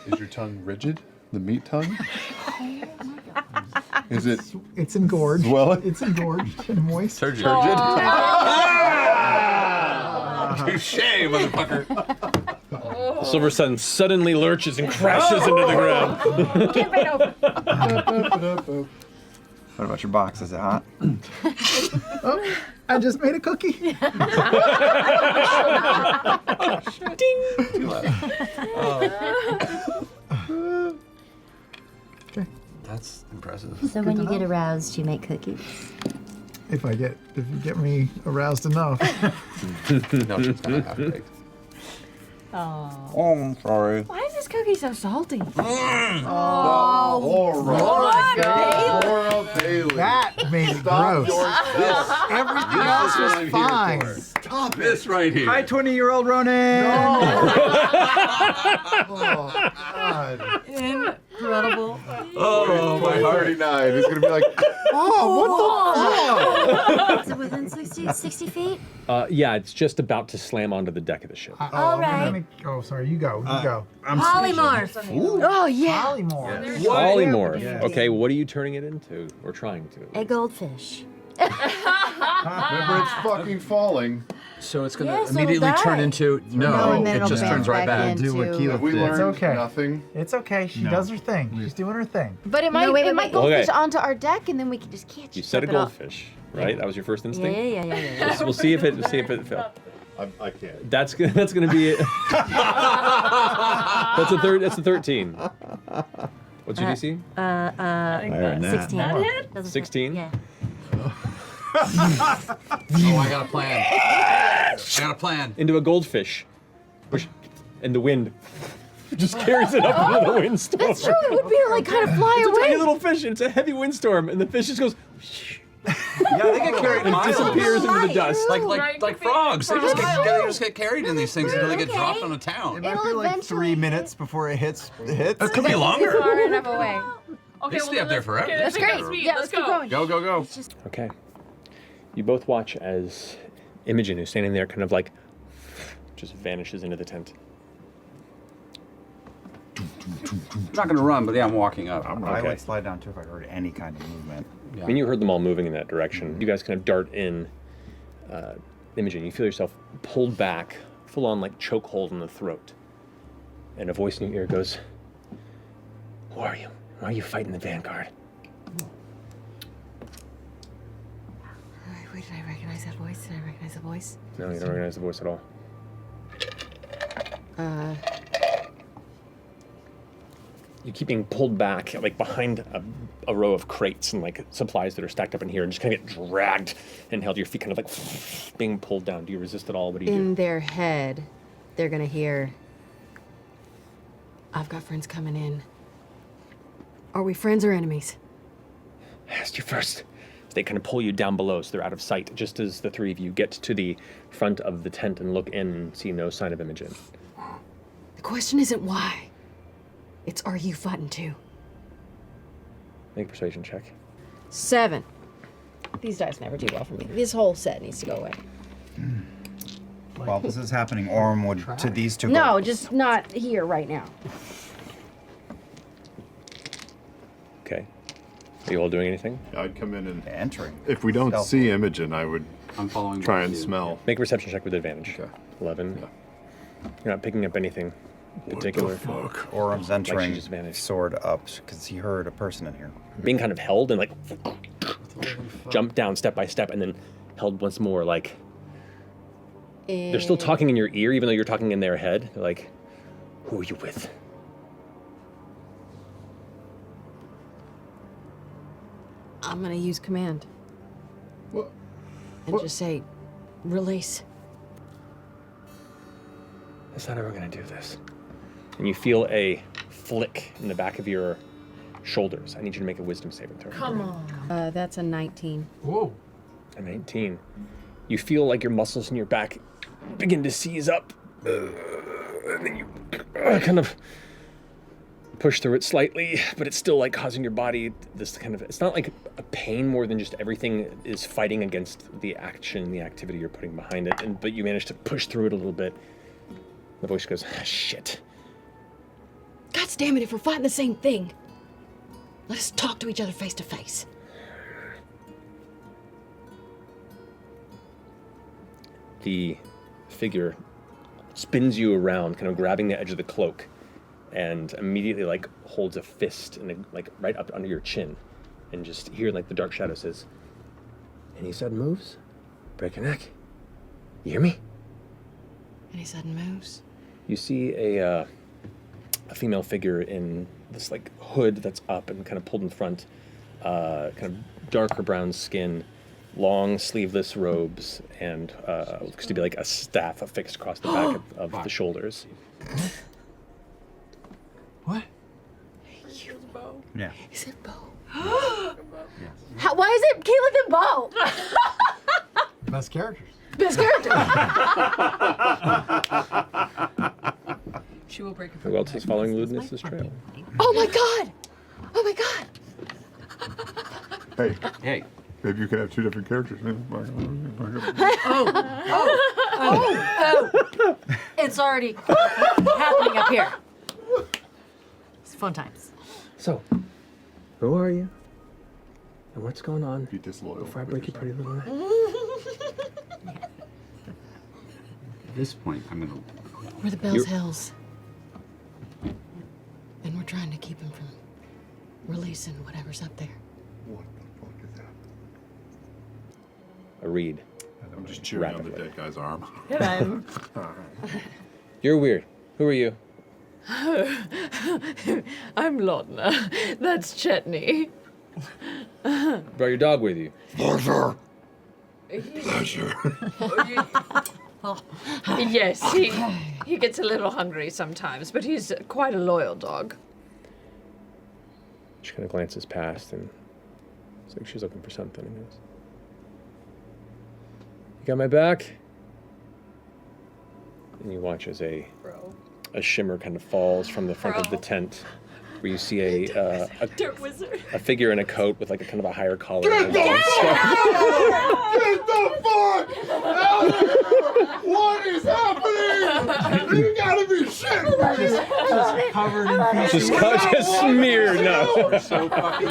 Is your tongue rigid? The meat tongue? Is it? It's engorged. Well, it's engorged and moist. Turgid. Touche, motherfucker. Silver Sun suddenly lurches and crashes into the ground. Get right over. What about your box? Is it hot? Oh, I just made a cookie. Ding. Too loud. Okay. That's impressive. So when you get aroused, you make cookies. If you get me aroused enough. No, it's not half-baked. Oh. Oh, I'm sorry. Why is this cookie so salty? That made it gross. Everything else was fine. Stop this right here. Hi, 20-year-old Ronan. oh, God. Incredible. Oh, my 39 is going to be like, Is it within 60 feet? Yeah, it's just about to slam onto the deck of the ship. All right. Oh, sorry. You go. You go. Polymorph. Oh, yeah. Polymorph. Polymorph. Okay, what are you turning it into, or trying to? A goldfish. remember it's fucking falling. So it's gonna Yes, it'll immediately turn die. into No, and then it it'll just bounce turns right back back. into- Do what Caleb Have we did. learned okay. nothing? It's okay. She does her thing. She's doing her thing. But it might wait, it might wait. goldfish Okay. onto our deck, and then we can just catch. You said a flip it off. goldfish, right? That was your first Yeah, instinct. yeah. We'll see if it fails. I can't. That's gonna be it. That's a 13. What's your DC? 16. 16? Yeah. Oh, I got a plan. I got a plan. Into a goldfish. And the wind just carries it up into the windstorm. That's true. It would be like kind of fly It's a tiny away. little fish, and it's a heavy windstorm, and the fish just goes. Yeah, they get carried and miles. disappears into the dust. Like frogs. They just get carried in these things until they get dropped on a town. It might be like 3 minutes before it hits. It could be longer. Far enough away. They stay up there forever. That's great. Yeah, let's keep going. Go, go, go. Okay. You both watch as Imogen, who's standing there, kind of like just vanishes into the tent. I'm not gonna run, but yeah, I'm walking up. I would slide down too if I heard any kind of movement. I mean, you heard them all moving in that direction. You guys kind of dart in. Imogen, you feel yourself pulled back, full on like chokehold in the throat. And a voice in your ear goes, "Who are you? Why are you fighting the Vanguard?" Wait, did I recognize that voice? Did I recognize the voice? No, you don't recognize the voice at all. you keep being pulled back, like behind a row of crates and like supplies that are stacked up in here, and just kind of get dragged and held. Your feet kind of like being pulled down. Do you resist at all? What do you do? In their head, they're gonna hear, I've got friends coming in. Are we friends or enemies? I asked you first. They kind of pull you down below, so they're out of sight, just as the three of you get to the front of the tent and look in and see no sign of Imogen. The question isn't why. It's are you fighting too? Make a persuasion check. 7. These dice never do well for me. This whole set needs to go away. While this is happening, Orym would to these two. No, just not here right now. Okay. Are you all doing anything? I'd come in and entering. If we don't see Imogen, I would following try and smell. Make a perception check with advantage. Okay. 11. Yeah. You're not picking up anything particular. What the fuck? Orym's entering, Like she just vanished. sword up, because he heard a person in here. Being kind of held and like jump down step by step and then held once more, like they're still talking in your ear even though you're talking in their head. They're like, who are you with? I'm gonna use command. What? And just say, release. That's not how we're gonna do this. And you feel a flick in the back of your shoulders. I need you to make a wisdom saving throw. Come on. That's a 19. Whoa. A 19. You feel like your muscles in your back begin to seize up. And then you kind of push through it slightly, but it's still like causing your body this kind of, it's not like a pain more than just everything is fighting against the action, the activity you're putting behind it. But you manage to push through it a little bit. The voice goes, shit. God damn it, if we're fighting the same thing, let us talk to each other face to face. The figure spins you around, kind of grabbing the edge of the cloak, and immediately like holds a fist and like right up under your chin, and just here like the dark shadow says, "Any sudden moves? Break your neck. You hear me?" Any sudden moves? You see a female figure in this like hood that's up and kind of pulled in front, kind of darker brown skin, long sleeveless robes, and looks to be like a staff affixed across the back of the shoulders. What? You, Beau. Yeah. Is it Beau? Why is it Caleb and Beau? Best characters. Best character. She will break it. Who else is following Lidless's trail? Oh my god! Oh my god! Hey. Hey. Maybe you can have two different characters. Oh. It's already happening up here. It's fun times. So, who are you? And what's going on? Be disloyal. Before I break your pretty little neck. At this point, I'm gonna. We're the Bell's Hells. And we're trying to keep him from releasing whatever's up there. What the fuck is that? A reed. I'm just cheering on the dead guy's arm. You're weird. Who are you? I'm Laudna. That's Chetney. Brought your dog with you. Pleasure. Pleasure. Yes, he gets a little hungry sometimes, but he's quite a loyal dog. She kind of glances past and it's like she's looking for something and goes, "You got my back?" And you watch as a shimmer kind of falls from the front of the tent, where you see a figure in a coat with like a kind of a higher collar. Get the fuck out of here! What is happening? You gotta be shitting me! Just covered in feces. Just smeared, no. So fucking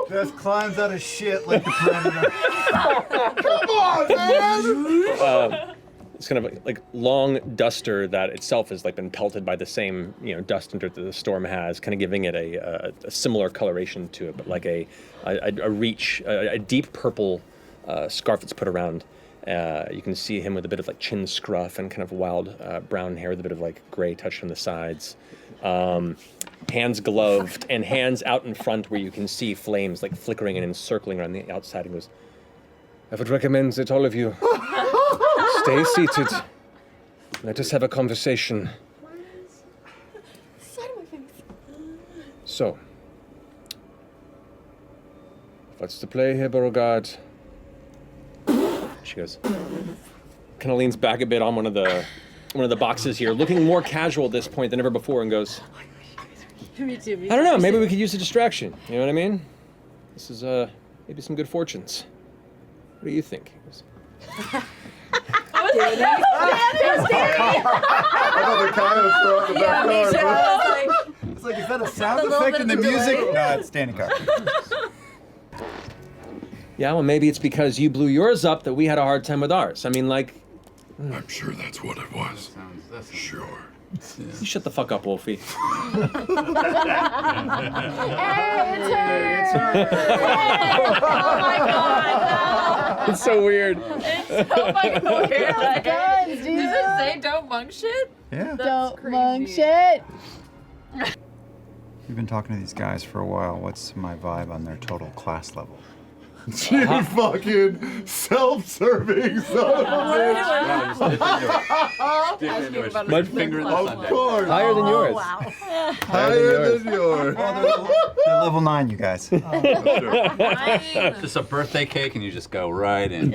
just climbs out of shit like the Predator. Come on, man! It's kind of like long duster that itself has like been pelted by the same dust that the storm has, kind of giving it a similar coloration to it, but like a deep purple scarf that's put around, You can see him with a bit of like chin scruff and kind of wild brown hair with a bit of like gray touched on the sides. Hands gloved and hands out in front where you can see flames like flickering and encircling around the outside, and goes, I would recommend that all of you stay seated. Let us have a conversation. So, what's the play here, Beauregard? She goes, kind of leans back a bit on one of the boxes here, looking more casual at this point than ever before, and goes, Me too. I don't know, maybe we could use a distraction. You know what I mean? This is maybe some good fortunes. What do you think? I thought the guy was throwing the back me door. too. I was like, It's like, is that a sound A little effect bit in the of delay. music? No, it's Danny Carr. Yeah, well, maybe it's because you blew yours up that we had a hard time with ours. I mean, like... I'm sure that's what it was. Sure. You shut the fuck up, Wolfie. Hey, it's her! Oh my god, It's so weird. It's so fucking weird. Like, guns, dude. Does it say don't monk shit? Yeah. Don't monk shit! We've been talking to these guys for a while. What's my vibe on their total class level? You fucking self-serving son of a bitch. Much Of course. Higher than yours. wow. Higher than yours. They're level 9, you guys. Just a birthday cake and you just go right in.